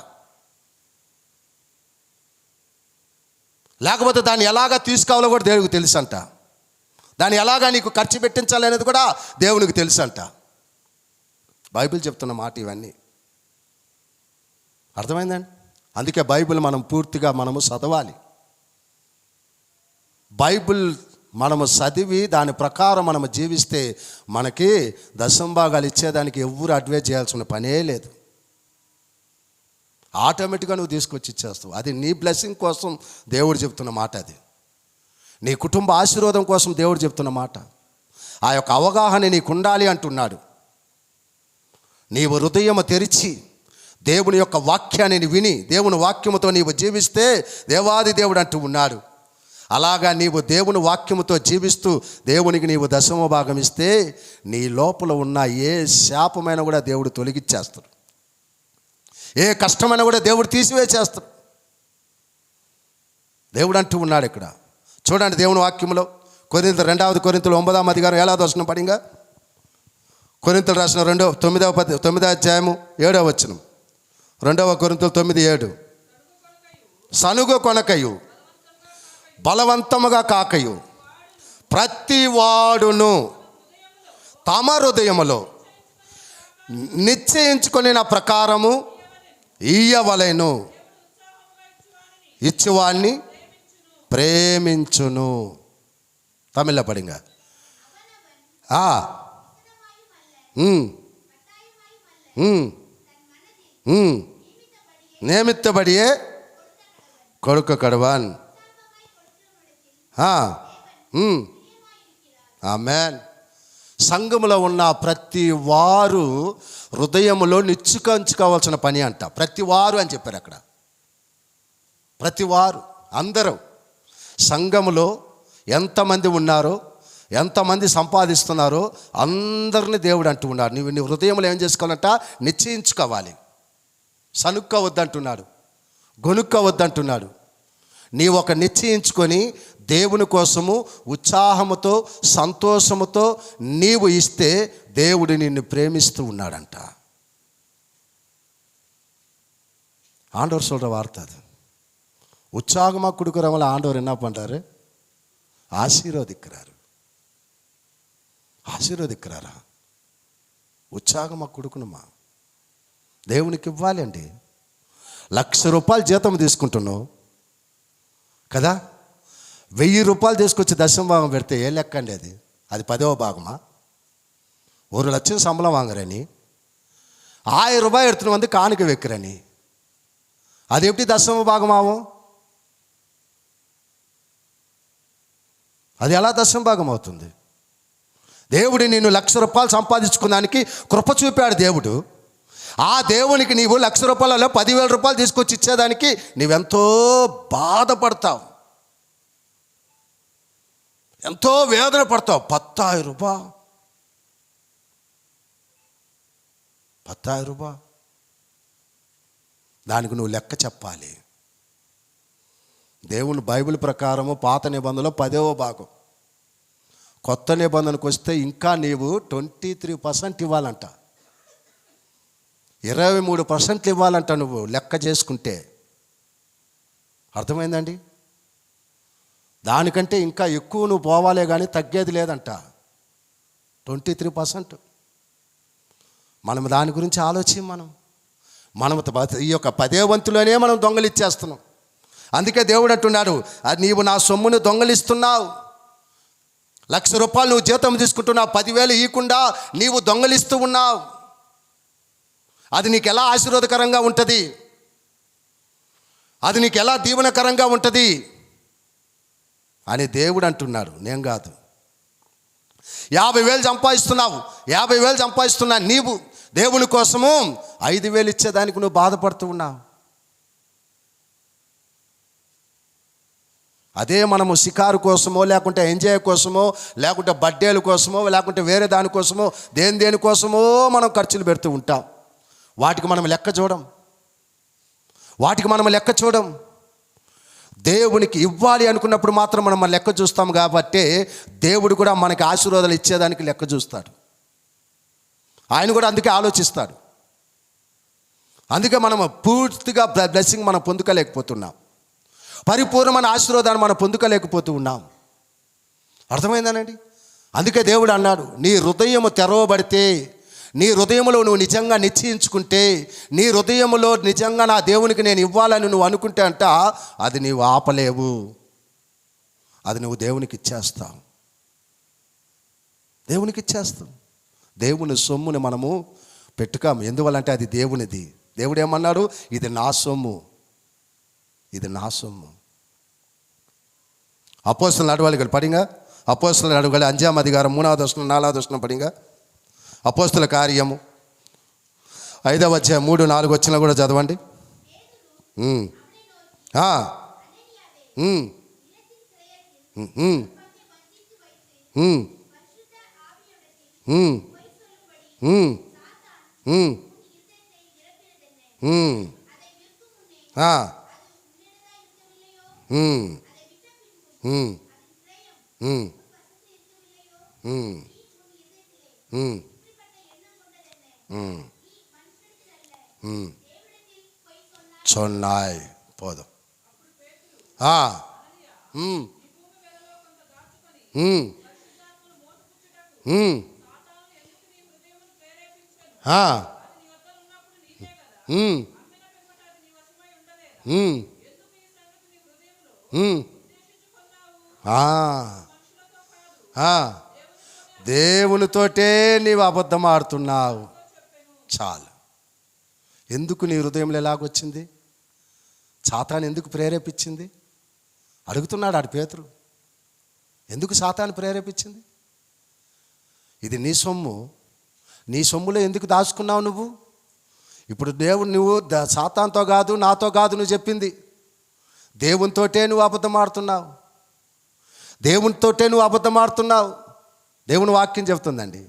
లేకపోతే దాన్ని ఎలాగా తీసుకోవాలో కూడా దేవుడికి తెలుసు అంట. దాన్ని ఎలాగా నీకు ఖర్చు పెట్టించాలి అనేది కూడా దేవునికి తెలుసు అంట. బైబిల్ చెప్తున్న మాట ఇవన్నీ. అర్థమైందండి? అందుకే బైబిల్ మనం పూర్తిగా మనము చదవాలి. బైబిల్ మనము చదివి దాని ప్రకారం మనము జీవిస్తే మనకి దశంభాగాలు ఇచ్చేదానికి ఎవ్వరు అడ్వైజ్ చేయాల్సిన పనే లేదు. ఆటోమేటిక్గా నువ్వు తీసుకొచ్చి ఇచ్చేస్తావు. అది నీ బ్లెస్సింగ్ కోసం దేవుడు చెప్తున్న మాట, అది నీ కుటుంబ ఆశీర్వాదం కోసం దేవుడు చెప్తున్న మాట. ఆ యొక్క అవగాహన నీకు ఉండాలి అంటున్నాడు. నీవు హృదయం తెరిచి దేవుని యొక్క వాక్యాన్ని విని దేవుని వాక్యముతో నీవు జీవిస్తే దేవాది దేవుడు అంటూ ఉన్నాడు. అలాగా నీవు దేవుని వాక్యముతో జీవిస్తూ దేవునికి నీవు దశమ భాగం ఇస్తే నీ లోపల ఉన్న ఏ శాపమైన కూడా దేవుడు తొలగిచ్చేస్తాడు. ఏ కష్టమైనా కూడా దేవుడు తీసివేసేస్తాడు. దేవుడు అంటూ ఉన్నాడు ఇక్కడ. చూడండి దేవుని వాక్యంలో కొరింథీయులు 2వ కొరింథీయులు 9వ అధ్యాయం 7వ వచనం పడింగా. కొరింథీయులు రాసిన 9వ అధ్యాయము 7వ వచనం. 2వ కొరింథీయులు 9:7. సనుగు కొనకయు బలవంతముగా కాకయు ప్రతి వాడును తమ హృదయములో నిశ్చయించుకొని నా ప్రకారము ఇయ్యవలెను, ఇచ్చువాణ్ణి ప్రేమించును. తమిళ పడింగా నియమిత్తబడియే కొడుకు కడవాన్. ఆమేన్. సంఘములో ఉన్న ప్రతి వారు హృదయములో నిచ్చుకంచుకోవాల్సిన పని అంట. ప్రతి వారు అని చెప్పారు అక్కడ. ప్రతి వారు అందరూ సంఘములో ఎంతమంది ఉన్నారో, ఎంతమంది సంపాదిస్తున్నారో అందరినీ దేవుడు అంటూ ఉన్నాడు. నీ హృదయంలో ఏం చేసుకోవాలంట? నిశ్చయించుకోవాలి. సనుక్కోవద్దంటున్నాడు, గొనుక్కోవద్దంటున్నాడు. నీవు ఒక నిశ్చయించుకొని దేవుని కోసము ఉత్సాహముతో సంతోషముతో నీవు ఇస్తే దేవుడు నిన్ను ప్రేమిస్తూ ఉన్నాడంట. ஆண்டவர் சொல்கிற வார்த்தை அது. உற்சாகமாக கொடுக்குறவங்கள ஆண்டவர் என்ன பண்ணுறாரு? ஆசீர்வதிக்கிறாரு. ఆశీర్వదిక్கிறாరా? ఉత్సాహமாக கொடுக்கணுమా? దేవునికి ఇవ్వాలి అండి. 1,00,000 రూపాయలు జీతం తీసుకుంటున్నావు కదా, 1,000 రూపాయలు తీసుకొచ్చి దశమ భాగం పెడితే ఏ లెక్క అండి అది? అది 10వ భాగమా? 1,00,000 சம்பளம் வாங்குறேனி 1000 ரூபாய் எடுத்துன்னு வந்து காணிக்க வைக்கிறேனி, அது எப்படி దశమ భాగం ఆகும்? అది ఎలా దశమ భాగం అవుతుంది? దేవుడు నిన్ను 1,00,000 రూపాయలు సంపాదించుకోవడానికి కృప చూపాడు దేవుడు. ఆ దేవునికి నీవు 1,00,000 రూపాయలలో 10,000 రూపాయలు తీసుకొచ్చి ఇచ్చేదానికి నీవెంతో బాధపడతావు, ఎంతో వేదన పడతావు. 10,000 రూపాయలు, 10,000 రూపాయలు, దానికి నువ్వు లెక్క చెప్పాలి. దేవుని బైబిల్ ప్రకారము పాత నిబంధనలో 10వ భాగం, కొత్త నిబంధనకు వస్తే ఇంకా నీవు 23% ఇవ్వాలంట, 23% ఇవ్వాలంట నువ్వు లెక్క చేసుకుంటే. అర్థమైందండి? దానికంటే ఇంకా ఎక్కువ నువ్వు పోవాలే కానీ తగ్గేది లేదంట. 23%. మనం దాని గురించి ఆలోచించి మనం ఈ యొక్క 10వ వంతులోనే మనం దొంగలిచ్చేస్తున్నాం. అందుకే దేవుడు అంటున్నాడు, అది నీవు నా సొమ్మును దొంగలిస్తున్నావు. 1,00,000 రూపాయలు నువ్వు జీతం తీసుకుంటున్నావు, 10,000 ఇవ్వకుండా నీవు దొంగలిస్తూ ఉన్నావు. అది నీకు ఎలా ఆశీర్వాదకరంగా ఉంటుంది? అది నీకు ఎలా దీవెనకరంగా ఉంటుంది అని దేవుడు అంటున్నాడు, నేను కాదు. 50,000 సంపాదిస్తున్నావు, 50,000 సంపాదిస్తున్నా, నీవు దేవుని కోసము 5,000 ఇచ్చేదానికి నువ్వు బాధపడుతూ ఉన్నావు. అదే మనము షికారు కోసమో, లేకుంటే ఎంజాయ్ కోసమో, లేకుంటే బర్త్డేల కోసమో, లేకుంటే వేరే దానికోసమో, దేనికోసమో మనం ఖర్చులు పెడుతూ ఉంటాం. వాటికి మనం లెక్క చూడం. దేవునికి ఇవ్వాలి అనుకున్నప్పుడు మాత్రం మనం లెక్క చూస్తాం. కాబట్టి దేవుడు కూడా మనకి ఆశీర్వాదాలు ఇచ్చేదానికి లెక్క చూస్తాడు. ఆయన కూడా అందుకే ఆలోచిస్తాడు. అందుకే మనం పూర్తిగా బ్లెస్సింగ్ మనం పొందుకోలేకపోతున్నాం. పరిపూర్ణమైన ఆశీర్వాదాన్ని మనం పొందుకోలేకపోతూ ఉన్నాం. అర్థమైందనండి? అందుకే దేవుడు అన్నాడు, నీ హృదయము తెరవబడితే, నీ హృదయంలో నువ్వు నిజంగా నిశ్చయించుకుంటే, నీ హృదయంలో నిజంగా నా దేవునికి నేను ఇవ్వాలని నువ్వు అనుకుంటే అంట, అది నీవు ఆపలేవు. అది నువ్వు దేవునికి ఇచ్చేస్తావు. దేవుని సొమ్ముని మనము పెట్టుకాము. ఎందువల్లంటే అది దేవునిది. దేవుడు ఏమన్నాడు? ఇది నా సొమ్ము. అపోస్తలుల నడవడికలు పడింగా, అపోస్తలుల నడవడికలు 5వ అధికారం 3వ వచనం 4వ వచనం పడింగా. అపోస్తలుల కార్యము 5వ అధ్యాయం 3, 4 వచనం కూడా చదవండి. சொன்னாய் போதும். దేవునితోటే నీవు అబద్ధం ఆడుతున్నావు. చాలు. ఎందుకు నీ హృదయంలో ఎలాగొచ్చింది? సాతాను ఎందుకు ప్రేరేపించింది? అడుగుతున్నాడు ఆడు పేతురు. ఎందుకు సాతాను ప్రేరేపించింది? ఇది నీ సొమ్ము. నీ సొమ్ములో ఎందుకు దాచుకున్నావు నువ్వు? ఇప్పుడు దేవుడు నువ్వు సాతానుతో కాదు, నాతో కాదు నువ్వు చెప్పింది. దేవునితోటే నువ్వు అబద్ధం ఆడుతున్నావు. దేవుని వాక్యం చెప్తుందండి,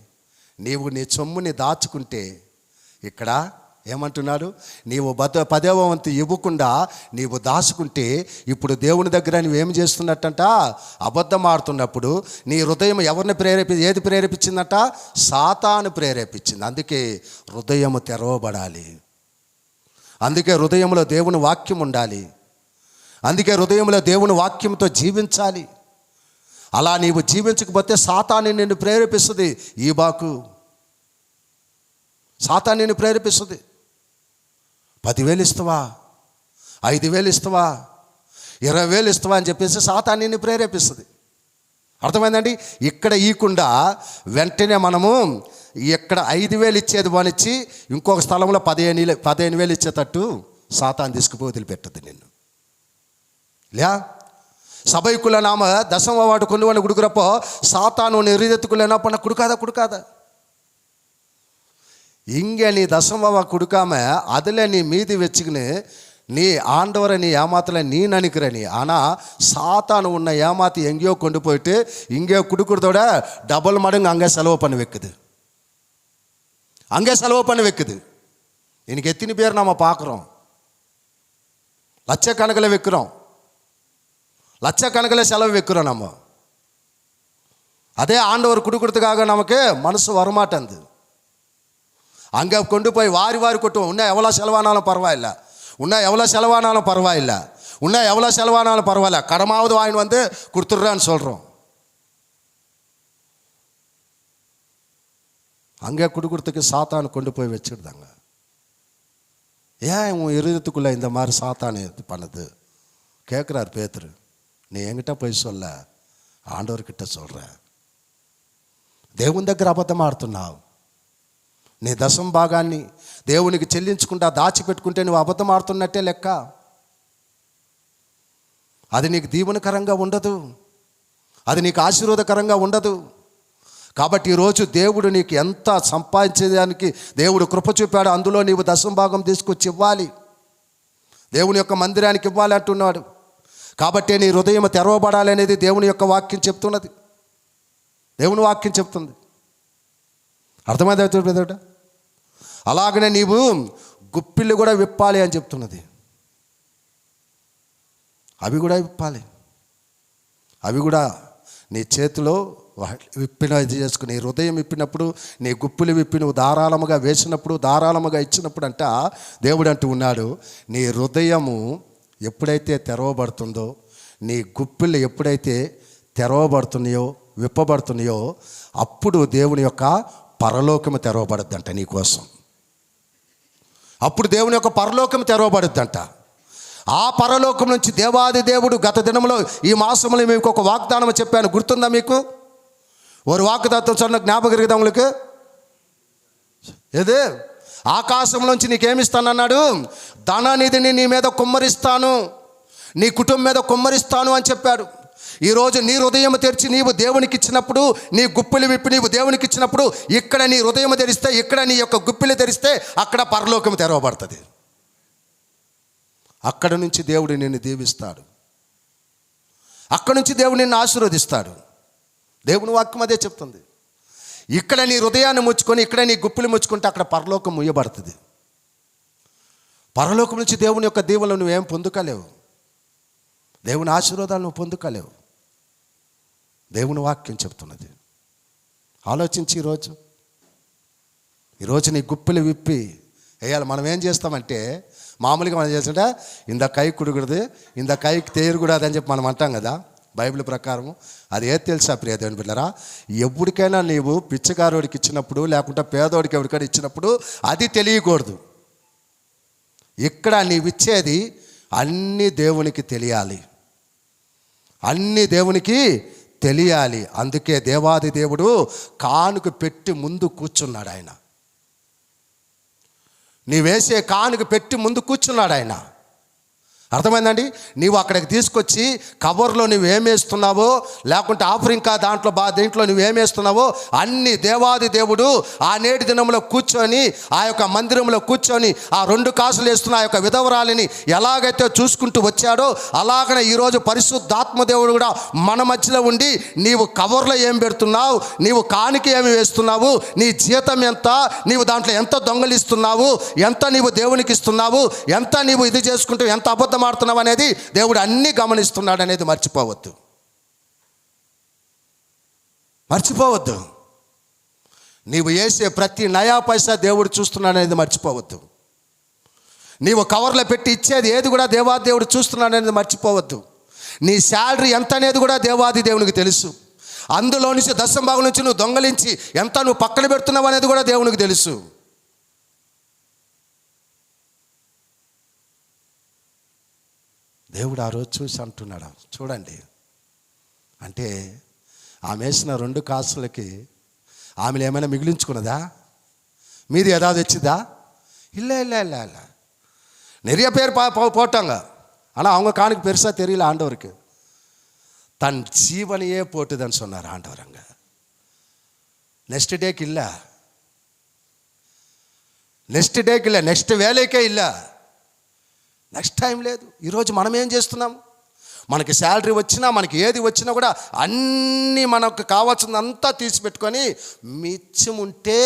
నీవు నీ సొమ్ముని దాచుకుంటే, ఇక్కడ ఏమంటున్నాడు? నీవు 10వ వంతు ఇవ్వకుండా నీవు దాచుకుంటే, ఇప్పుడు దేవుని దగ్గర నువ్వేం చేస్తున్నట్టంట? అబద్ధం ఆడుతున్నప్పుడు నీ హృదయం ఎవరిని ఏది ప్రేరేపించిందంట? సాతాను ప్రేరేపించింది. అందుకే హృదయము తెరవబడాలి. అందుకే హృదయంలో దేవుని వాక్యం ఉండాలి. అందుకే హృదయంలో దేవుని వాక్యంతో జీవించాలి. అలా నీవు జీవించకపోతే సాతాను నిన్ను ప్రేరేపిస్తుంది. ఈ బాకు సాతాను నిన్ను ప్రేరేపిస్తుంది. 10,000 ఇస్తావా, 5,000 ఇస్తావా, 20,000 ఇస్తావా అని చెప్పేసి సాతాను నిన్ను ప్రేరేపిస్తుంది. అర్థమైందండి? ఇక్కడ ఇవ్వకుండా వెంటనే మనము ఇక్కడ 5,000 ఇచ్చేది వనిచ్చి ఇంకొక స్థలంలో 15,000 ఇచ్చేటట్టు సాతాను తీసుకుపోయి వదిలిపెట్టదు నిన్ను. ಸಭೈಕುಲ ನಾಮ ದಶಮವಾಡು ಕೊಂಡುವನು ಕುಡುಕರಪ್ಪ ಸಾತಾನು ನಿರ್ರಿದೆತ್ತುಕೊಳ್ಳೇನಪ್ಪ ಕುಡುಕಾದ இங்கே நீ தசமாவா கொடுக்காம அதில் நீ மீதி வச்சுக்கின்னு நீ ஆண்டவரை நீ ஏமாத்தல நீ நினைக்கிற நீ. ஆனால் சாத்தானு உன்னை ஏமாற்றி எங்கேயோ கொண்டு போயிட்டு இங்கே கொடுக்குறதோட டபுள் மடங்கு அங்கே செலவு பண்ணி வைக்குது. இன்னைக்கு எத்தனை பேர் நம்ம பார்க்குறோம்? லட்சக்கணக்கில் வைக்கிறோம், லட்சக்கணக்கில் செலவு வைக்கிறோம். நம்ம அதே ஆண்டவர் கொடுக்கறதுக்காக நமக்கு மனசு வரமாட்டேங்குது. அங்கே கொண்டு போய் வாரி கொட்டுவோம். இன்னும் எவ்வளோ செலவானாலும் பரவாயில்ல, இன்னும் எவ்வளோ செலவானாலும் பரவாயில்ல, கடமாவது வாங்கி வந்து கொடுத்துட்றான்னு சொல்கிறோம். அங்கே கொடுக்குறதுக்கு சாத்தானு கொண்டு போய் வச்சுடுதாங்க. ஏன் உன் இருதயத்துக்குள்ளே இந்த மாதிரி சாத்தானு இது பண்ணுது கேட்குறாரு பேதுரு. நீ என்கிட்ட போய் சொல்ல, ఆండవర్కిட்ட சொல்கிற. దేవుని దగ్గర అబద్ధం ఆడుతున్నావు. నీ దశం భాగాన్ని దేవునికి చెల్లించకుండా దాచిపెట్టుకుంటే నువ్వు అబద్ధం ఆడుతున్నట్టే లెక్క. అది నీకు దీవెనకరంగా ఉండదు, అది నీకు ఆశీర్వాదకరంగా ఉండదు. కాబట్టి ఈరోజు దేవుడు నీకు ఎంత సంపాదించేదానికి దేవుడు కృప చూపాడు, అందులో నీవు దశంభాగం తీసుకొచ్చి ఇవ్వాలి, దేవుని యొక్క మందిరానికి ఇవ్వాలి అంటున్నాడు. కాబట్టి నీ హృదయం తెరవబడాలి అనేది దేవుని యొక్క వాక్యం చెప్తున్నది, దేవుని వాక్యం చెప్తుంది. అర్థమైందా? అలాగనే నీవు గుప్పిళ్ళు కూడా విప్పాలి అని చెప్తున్నది. అవి కూడా విప్పాలి, అవి కూడా నీ చేతిలో విప్పిన ఇది చేసుకుని, హృదయం విప్పినప్పుడు, నీ గుప్పిలు విప్పి నువ్వు ధారాళముగా వేసినప్పుడు, ధారాళముగా ఇచ్చినప్పుడు అంట దేవుడు అంటూ ఉన్నాడు, నీ హృదయము ఎప్పుడైతే తెరవబడుతుందో, నీ గుప్పిళ్ళు ఎప్పుడైతే తెరవబడుతున్నాయో, విప్పబడుతున్నాయో, అప్పుడు దేవుని యొక్క పరలోకము తెరవబడుద్దంట నీ కోసం. అప్పుడు దేవుని యొక్క పరలోకము తెరవబడుద్దంట. ఆ పరలోకం నుంచి దేవాది దేవుడు గత దినంలో ఈ మాసంలో మీకు ఒక వాగ్దానం చెప్పాను, గుర్తుందా మీకు? ஒரு వాగ్దానం சொன்ன జ్ఞాపకం இருக்குదా உங்களுக்கு? ఏదే ఆకాశంలోంచి నీకేమిస్తానన్నాడు? ధననిధిని నీ మీద కుమ్మరిస్తాను, నీ కుటుంబం మీద కుమ్మరిస్తాను అని చెప్పాడు. ఈరోజు నీ హృదయం తెరిచి నీవు దేవునికి ఇచ్చినప్పుడు, నీ గుప్పిలు విప్పి నీవు దేవునికి ఇచ్చినప్పుడు, ఇక్కడ నీ హృదయం తెరిస్తే, ఇక్కడ నీ యొక్క గుప్పిలు తెరిస్తే అక్కడ పరలోకం తెరవబడుతుంది. అక్కడ నుంచి దేవుడు నిన్ను దీవిస్తాడు, అక్కడ నుంచి దేవుడు నిన్ను ఆశీర్వదిస్తాడు. దేవుని వాక్యం అదే చెప్తుంది. ఇక్కడ నీ హృదయాన్ని ముచ్చుకొని, ఇక్కడ నీ గుప్పిలు ముచ్చుకుంటే అక్కడ పరలోకం ముయ్యబడుతుంది. పరలోకం నుంచి దేవుని యొక్క దీవెనలు నువ్వేం పొందుకోలేవు, దేవుని ఆశీర్వాదాలు నువ్వు పొందుకోలేవు. దేవుని వాక్యం చెప్తున్నది. ఆలోచించి ఈరోజు నీ గుప్పిలు విప్పి వేయాలి. మనం ఏం చేస్తామంటే, మామూలుగా మనం చేస్తుంటే ఇంత కై కుడుగుడదు, ఇంత కైకి తేరుకూడదు అని చెప్పి మనం అంటాం కదా బైబిల్ ప్రకారం. అది ఏది తెలుసా ప్రియ దేవుని బిడ్డలారా? ఎప్పటికైనా నీవు పిచ్చగారోడికి ఇచ్చినప్పుడు, లేకుంటే పేదోడికి ఎవరికైనా ఇచ్చినప్పుడు అది తెలియకూడదు. ఇక్కడ నీవిచ్చేది అన్నీ దేవునికి తెలియాలి, అన్నీ దేవునికి తెలియాలి. అందుకే దేవాది దేవుడు కానుక పెట్టి ముందు కూర్చున్నాడు. ఆయన నీ వేసే కానుక పెట్టి ముందు కూర్చున్నాడు ఆయన. అర్థమైందండి? నీవు అక్కడికి తీసుకొచ్చి కవర్లో నువ్వేమేస్తున్నావో, లేకుంటే ఆఫరింగ్ దీంట్లో నువ్వేమేస్తున్నావో అన్ని దేవాది దేవుడు ఆ నేటి దినంలో కూర్చొని, ఆ యొక్క మందిరంలో కూర్చొని, ఆ 2 కాసులు వేస్తున్న ఆ యొక్క విధవరాలిని ఎలాగైతే చూసుకుంటూ వచ్చాడో, అలాగనే ఈరోజు పరిశుద్ధాత్మ దేవుడు కూడా మన మధ్యలో ఉండి, నీవు కవర్లో ఏం పెడుతున్నావు, నీవు కానుక ఏమి వేస్తున్నావు, నీ జీతం ఎంత, నీవు దాంట్లో ఎంత దొంగలిస్తున్నావు, ఎంత నీవు దేవునికి ఇస్తున్నావు, ఎంత నీవు ఇది చేసుకుంటూ ఎంత అబద్ధం ఆడుతున్నావు అనేది దేవుడు అన్నీ గమనిస్తున్నాడు అనేది మర్చిపోవద్దు. నీవు వేసే ప్రతి నయా పైసా దేవుడు చూస్తున్నాడు అనేది మర్చిపోవద్దు. నీవు కవర్లో పెట్టి ఇచ్చేది ఏది కూడా దేవాది దేవుడు చూస్తున్నాడు అనేది మర్చిపోవద్దు. నీ శాలరీ ఎంత అనేది కూడా దేవాది దేవునికి తెలుసు. అందులో నుంచి దశంభాగం నుంచి నువ్వు దొంగలించి ఎంత నువ్వు పక్కన పెడుతున్నావు అనేది కూడా దేవునికి తెలుసు. దేవుడు ఆ రోజు చూసి అంటున్నాడు, చూడండి, అంటే ఆమె వేసిన 2 కాసులకి ఆమెను ఏమైనా మిగిలించుకున్నదా? మీది ఏదాది వచ్చిందా? இல்லை. நிறைய பேர் போட்டாங்க, ஆனால் அவங்க காணுக்கு பெருசாக தெரியல ஆண்டவருக்கு. தன் ஜீவனையே போட்டுதுன்னு சொன்னார் ஆண்டவர். அங்கே நெக்ஸ்ட் டேக்கு இல்லை, నెక్స్ట్ వేలేకే இல்லை, నెక్స్ట్ టైం లేదు. ఈరోజు మనం ఏం చేస్తున్నాం? మనకి శాలరీ వచ్చినా, మనకి ఏది వచ్చినా కూడా అన్నీ మనకు కావాల్సిందంతా తీసిపెట్టుకొని మిచ్చం ఉంటే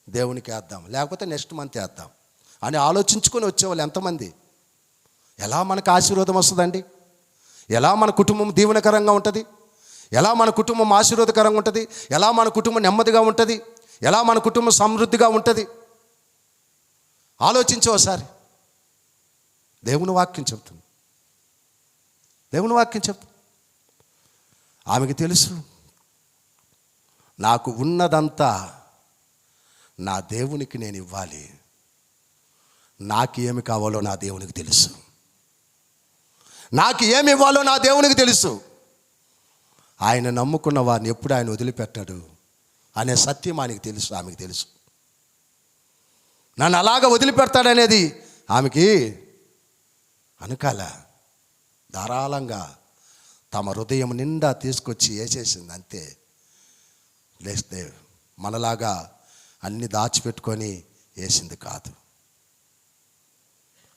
దేవునికి వేద్దాం, లేకపోతే నెక్స్ట్ మంత్ వేద్దాం అని ఆలోచించుకొని వచ్చేవాళ్ళు ఎంతమంది? ఎలా మనకు ఆశీర్వాదం వస్తుందండి? ఎలా మన కుటుంబం దీవెనకరంగా ఉంటుంది? ఎలా మన కుటుంబం ఆశీర్వాదకరంగా ఉంటుంది? ఎలా మన కుటుంబం నెమ్మదిగా ఉంటుంది? ఎలా మన కుటుంబం సమృద్ధిగా ఉంటుంది? ఆలోచించు ఒకసారి. దేవుని వాక్యం చెప్తుంది. ఆమెకి తెలుసు, నాకు ఉన్నదంతా నా దేవునికి నేను ఇవ్వాలి, నాకు ఏమి కావాలో నా దేవునికి తెలుసు, నాకు ఏమి ఇవ్వాలో నా దేవునికి తెలుసు. ఆయన నమ్ముకున్న వారిని ఎప్పుడు ఆయన వదిలిపెట్టాడు అనే సత్యం ఆయనకి తెలుసు, ఆమెకి తెలుసు. నన్ను అలాగ వదిలిపెడతాడనేది ఆమెకి అనుకాల. ధారాళంగా తమ హృదయం నిండా తీసుకొచ్చి వేసేసింది అంతే. లేస్తే మనలాగా అన్ని దాచిపెట్టుకొని వేసింది కాదు.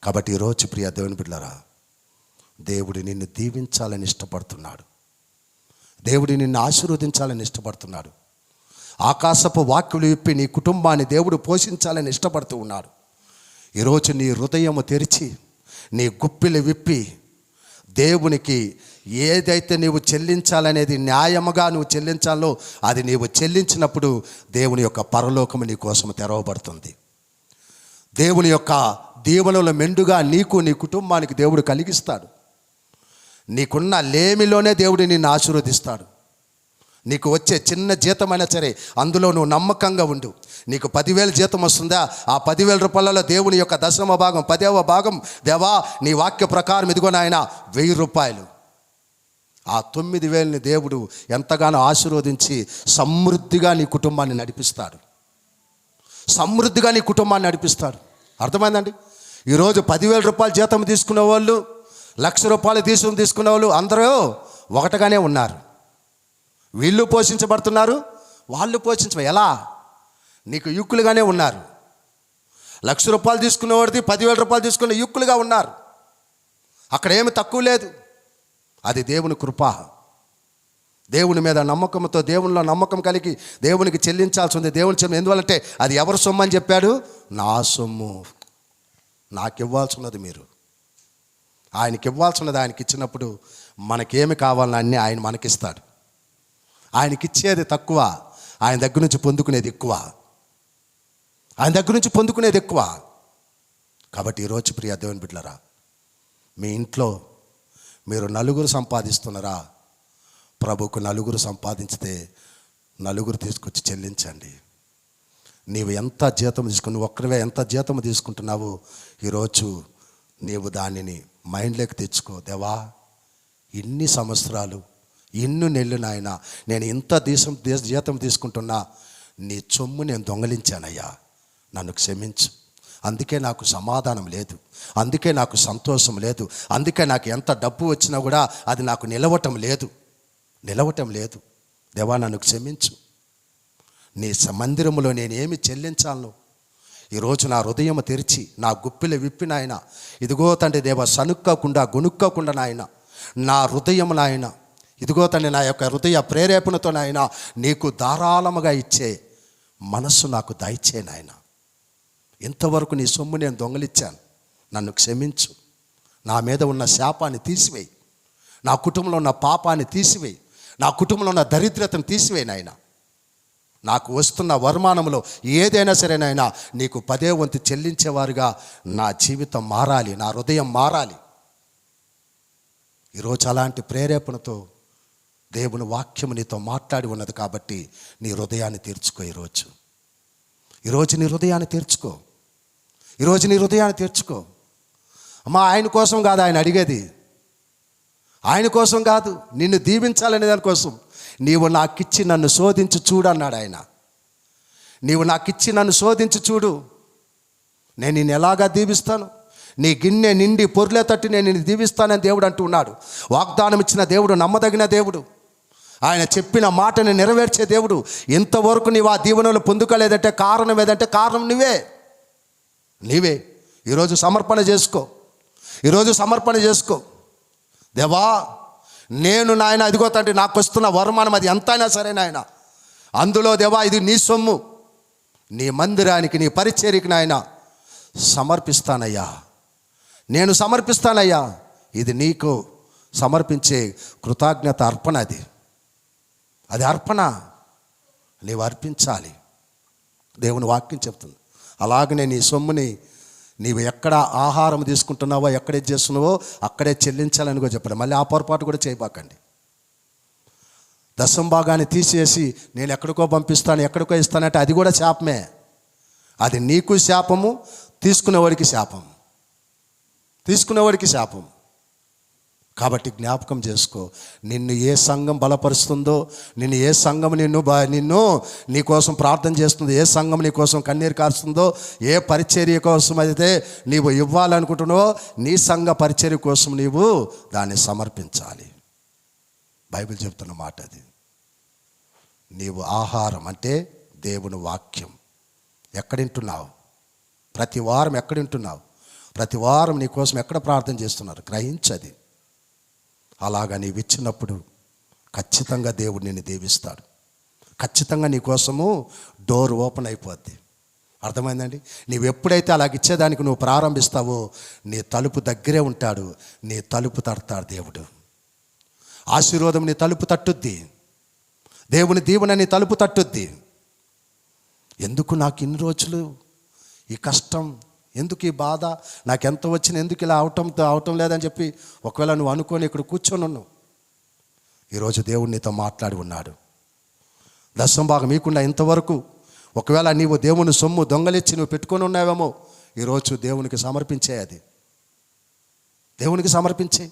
కాబట్టి ఈరోజు ప్రియ దేవుని బిడ్డలారా, దేవుడు నిన్ను దీవించాలని ఇష్టపడుతున్నాడు. దేవుడు నిన్ను ఆశీర్వదించాలని ఇష్టపడుతున్నాడు. ఆకాశపు వాక్యులు విప్పి నీ కుటుంబాన్ని దేవుడు పోషించాలని ఇష్టపడుతూ ఉన్నాడు. ఈరోజు నీ హృదయము తెరిచి నీ గుప్పిలు విప్పి దేవునికి ఏదైతే నీవు చెల్లించాలనేది న్యాయముగా నువ్వు చెల్లించాలో అది నీవు చెల్లించినప్పుడు దేవుని యొక్క పరలోకము నీ కోసం తెరవబడుతుంది. దేవుని యొక్క దీవెనల మెండుగా నీకు నీ కుటుంబానికి దేవుడు కలిగిస్తాడు. నీకున్న లేమిలోనే దేవుడు నిన్ను ఆశీర్వదిస్తాడు. నీకు వచ్చే చిన్న జీతమైనా సరే అందులో నువ్వు నమ్మకంగా ఉండు. నీకు 10,000 జీతం వస్తుందా? ఆ 10,000 రూపాయలలో దేవుని యొక్క 10వ భాగం 10వ భాగం, దేవా నీ వాక్య ప్రకారం ఇదిగో నాయన 1,000 రూపాయలు. ఆ 9,000ని దేవుడు ఎంతగానో ఆశీర్వదించి సమృద్ధిగా నీ కుటుంబాన్ని నడిపిస్తాడు. సమృద్ధిగా నీ కుటుంబాన్ని నడిపిస్తాడు. అర్థమైందండి? ఈరోజు 10,000 రూపాయలు జీతం తీసుకునే వాళ్ళు, 1,00,000 రూపాయలు తీసుకునే వాళ్ళు అందరూ ఒకటిగానే ఉన్నారు. వీళ్ళు పోషించబడుతున్నారు, వాళ్ళు ఎలా? నీకు యుక్కులుగానే ఉన్నారు. 1,00,000 రూపాయలు తీసుకునేవాడిది 10,000 రూపాయలు తీసుకునే యుక్కులుగా ఉన్నారు. అక్కడ ఏమి తక్కువ లేదు. అది దేవుని కృప. దేవుని మీద నమ్మకంతో, దేవునిలో నమ్మకం కలిగి దేవునికి చెల్లించాల్సి ఉంది. దేవుని చెల్లి ఎందువల్లంటే అది ఎవరి సొమ్ము అని చెప్పాడు? నా సొమ్ము. నాకు ఇవ్వాల్సి ఉన్నది మీరు. ఆయనకి ఇవ్వాల్సి ఉన్నది ఆయనకి ఇచ్చినప్పుడు మనకేమి కావాలని అన్నీ ఆయన మనకిస్తాడు. ఆయనకి ఇచ్చేది తక్కువ, ఆయన దగ్గర నుంచి పొందుకునేది ఎక్కువ. ఆయన దగ్గర నుంచి పొందుకునేది ఎక్కువ. కాబట్టి ఈరోజు ప్రియ దేవుని బిడ్డలారా, మీ ఇంట్లో మీరు 9 సంపాదిస్తున్నారా? ప్రభుకు 9 సంపాదించితే 9 తీసుకొచ్చి చెల్లించండి. నీవు ఎంత జీతం తీసుకుని, నువ్వు ఒక్కరివే ఎంత జీతం తీసుకుంటున్నావు, ఈరోజు నీవు దానిని మైండ్లోకి తెచ్చుకో. దేవా, ఇన్ని సంవత్సరాలు, ఇన్ని నెలలు నాయన నేను ఇంత జీతం తీసుకుంటున్నా, నీ సొమ్ము నేను దొంగలించానయ్యా, నన్ను క్షమించు. అందుకే నాకు సమాధానం లేదు, అందుకే నాకు సంతోషం లేదు, అందుకే నాకు ఎంత డబ్బు వచ్చినా కూడా అది నాకు నిలవటం లేదు. దేవా, నన్ను క్షమించు. నీ మందిరములో నేనేమి చెల్లించాలను? ఈరోజు నా హృదయం తెరిచి నా గుప్పిలు విప్పి నాయన, ఇదిగో తండ్రి దేవా, సనుక్కోకుండా గొనుక్కోకుండా నాయన నా హృదయం నాయన, ఇదిగో తండ్రి నా యొక్క హృదయ ప్రేరేపణతో నాయన నీకు ధారాళముగా ఇచ్చే మనస్సు నాకు దయచే నాయన. ఇంతవరకు నీ సొమ్ము నేను దొంగలిచ్చాను, నన్ను క్షమించు. నా మీద ఉన్న శాపాన్ని తీసివేయి, నా కుటుంబంలో ఉన్న పాపాన్ని తీసివేయి, నా కుటుంబంలో ఉన్న దరిద్రతను తీసివేయి నాయన. నాకు వస్తున్న వర్మానంలో ఏదైనా సరే నాయన నీకు 10వ వంతు చెల్లించేవారుగా నా జీవితం మారాలి, నా హృదయం మారాలి. ఈరోజు అలాంటి ప్రేరేపణతో దేవుని వాక్యము నీతో మాట్లాడి ఉన్నది కాబట్టి నీ హృదయాన్ని తీర్చుకో. ఈరోజు నీ హృదయాన్ని తీర్చుకో. అమ్మా, ఆయన కోసం కాదు ఆయన అడిగేది, ఆయన కోసం కాదు, నిన్ను దీవించాలనే దానికోసం. నీవు నాకిచ్చి నన్ను శోధించి చూడు అన్నాడు ఆయన. నీవు నాకిచ్చి నన్ను శోధించి చూడు, నేను నిన్ను ఎలాగా దీవిస్తాను, నీ గిన్నె నిండి పొర్లే తట్టి నేను నిన్ను దీవిస్తానని దేవుడు అంటూ ఉన్నాడు. వాగ్దానం ఇచ్చిన దేవుడు నమ్మదగిన దేవుడు. ఆయన చెప్పిన మాటని నెరవేర్చే దేవుడు. ఇంతవరకు నీవు ఆ దీవెనలు పొందుకోలేదంటే కారణం ఏదంటే కారణం నీవే. ఈరోజు సమర్పణ చేసుకో. దేవా, నేను నాయన ఇదిగో తండ్రి నాకు వస్తున్న వర్మానం అది ఎంతైనా సరే నాయన, అందులో దేవా ఇది నీ సొమ్ము, నీ మందిరానికి నీ పరిచర్యకి నాయన నేను సమర్పిస్తానయ్యా. ఇది నీకు సమర్పించే కృతజ్ఞత అర్పణ. అది అర్పణ, నీవు అర్పించాలి. దేవుని వాక్యం చెప్తుంది. అలాగనే నీ సొమ్ముని నీవు ఎక్కడ ఆహారం తీసుకుంటున్నావో, ఎక్కడే చేస్తున్నావో అక్కడే చెల్లించాలని కూడా చెప్పాడు. మళ్ళీ ఆ పొరపాటు కూడా చేయబాకండి. 10వ భాగాన్ని తీసేసి నేను ఎక్కడికో పంపిస్తాను, ఎక్కడికో ఇస్తానంటే అది కూడా శాపమే. అది నీకు శాపము, తీసుకునేవాడికి శాపం. కాబట్టి జ్ఞాపకం చేసుకో, నిన్ను ఏ సంఘం బలపరుస్తుందో, నిన్ను ఏ సంఘం నిన్ను నీ కోసం ప్రార్థన చేస్తుందో, ఏ సంఘం నీ కోసం కన్నీరు కారుస్తుందో, ఏ పరిచర్య కోసం అయితే నీవు ఇవ్వాలనుకుంటున్నావో నీ సంఘ పరిచర్య కోసం నీవు దాన్ని సమర్పించాలి. బైబిల్ చెప్తున్న మాట అది. నీవు ఆహారం అంటే దేవుని వాక్యం ఎక్కడింటున్నావు? ప్రతి వారం ఎక్కడింటున్నావు? ప్రతి వారం నీ కోసం ఎక్కడ ప్రార్థన చేస్తున్నారు? గ్రహించది. అలాగా నీవు ఇచ్చినప్పుడు ఖచ్చితంగా దేవుడు నిన్ను దీవిస్తాడు. ఖచ్చితంగా నీ కోసము డోర్ ఓపెన్ అయిపోద్ది. అర్థమైందండి? నీవు ఎప్పుడైతే అలాగ ఇచ్చేదానికి నువ్వు ప్రారంభిస్తావో నీ తలుపు దగ్గరే ఉంటాడు, నీ తలుపు తడతాడు దేవుడు. ఆశీర్వాదం నీ తలుపు తట్టుద్ది, దేవుని దీవెన నీ తలుపు తట్టుద్ది. ఎందుకు నాకు ఇన్ని రోజులు ఈ కష్టం, ఎందుకు ఈ బాధ, నాకెంత వచ్చినా ఎందుకు ఇలా అవటం లేదని చెప్పి ఒకవేళ నువ్వు అనుకొని ఇక్కడ కూర్చొని ఉన్నావు. ఈరోజు దేవుడు నీతో మాట్లాడి ఉన్నాడు. దశమ భాగం మీకుండా ఇంతవరకు ఒకవేళ నీవు దేవుని సొమ్ము దొంగలిచ్చి నువ్వు పెట్టుకొని ఉన్నావేమో, ఈరోజు దేవునికి సమర్పించే, అది దేవునికి సమర్పించే.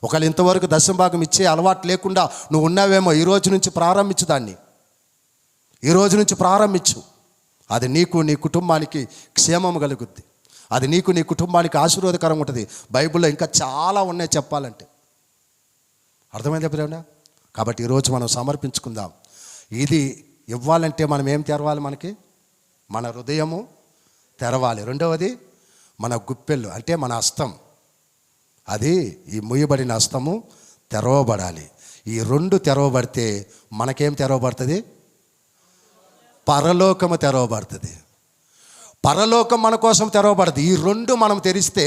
ఒకవేళ ఇంతవరకు దశమ భాగం ఇచ్చే అలవాటు లేకుండా నువ్వు ఉన్నావేమో, ఈరోజు నుంచి ప్రారంభించు దాన్ని. ఈరోజు నుంచి ప్రారంభించు. అది నీకు నీ కుటుంబానికి క్షేమం కలుగుద్ది, అది నీకు నీ కుటుంబానికి ఆశీర్వాదకరంగా ఉంటుంది. బైబిల్లో ఇంకా చాలా ఉన్నాయి చెప్పాలంటే. అర్థమైంది ఎప్పుడైనా? కాబట్టి ఈరోజు మనం సమర్పించుకుందాం. ఇది ఇవ్వాలంటే మనం ఏం తెరవాలి? మనకి మన హృదయము తెరవాలి. రెండవది మన గుప్పెళ్ళు అంటే మన హస్తం, అది ఈ ముయ్యబడిన హస్తము తెరవబడాలి. ఈ రెండు తెరవబడితే మనకేం తెరవబడుతుంది? పరలోకము తెరవబడుతుంది. పరలోకం మన కోసం తెరవబడుతుంది. ఈ రెండు మనం తెరిస్తే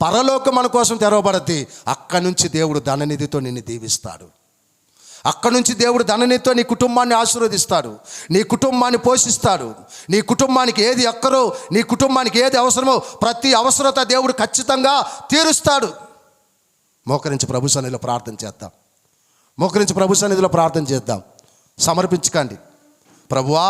పరలోకం మన కోసం తెరవబడుతుంది. అక్కడి నుంచి దేవుడు ధననిధితో నిన్ను దీవిస్తాడు. అక్కడి నుంచి దేవుడు ధననిధితో నీ కుటుంబాన్ని ఆశీర్వదిస్తాడు, నీ కుటుంబాన్ని పోషిస్తాడు. నీ కుటుంబానికి ఏది ఎక్కరో, నీ కుటుంబానికి ఏది అవసరమో ప్రతి అవసరత దేవుడు ఖచ్చితంగా తీరుస్తాడు. మోకరించి ప్రభు సన్నిధిలో ప్రార్థన చేద్దాం. మోకరించి ప్రభు సన్నిధిలో ప్రార్థన చేద్దాం. సమర్పించకండి. ప్రభువా,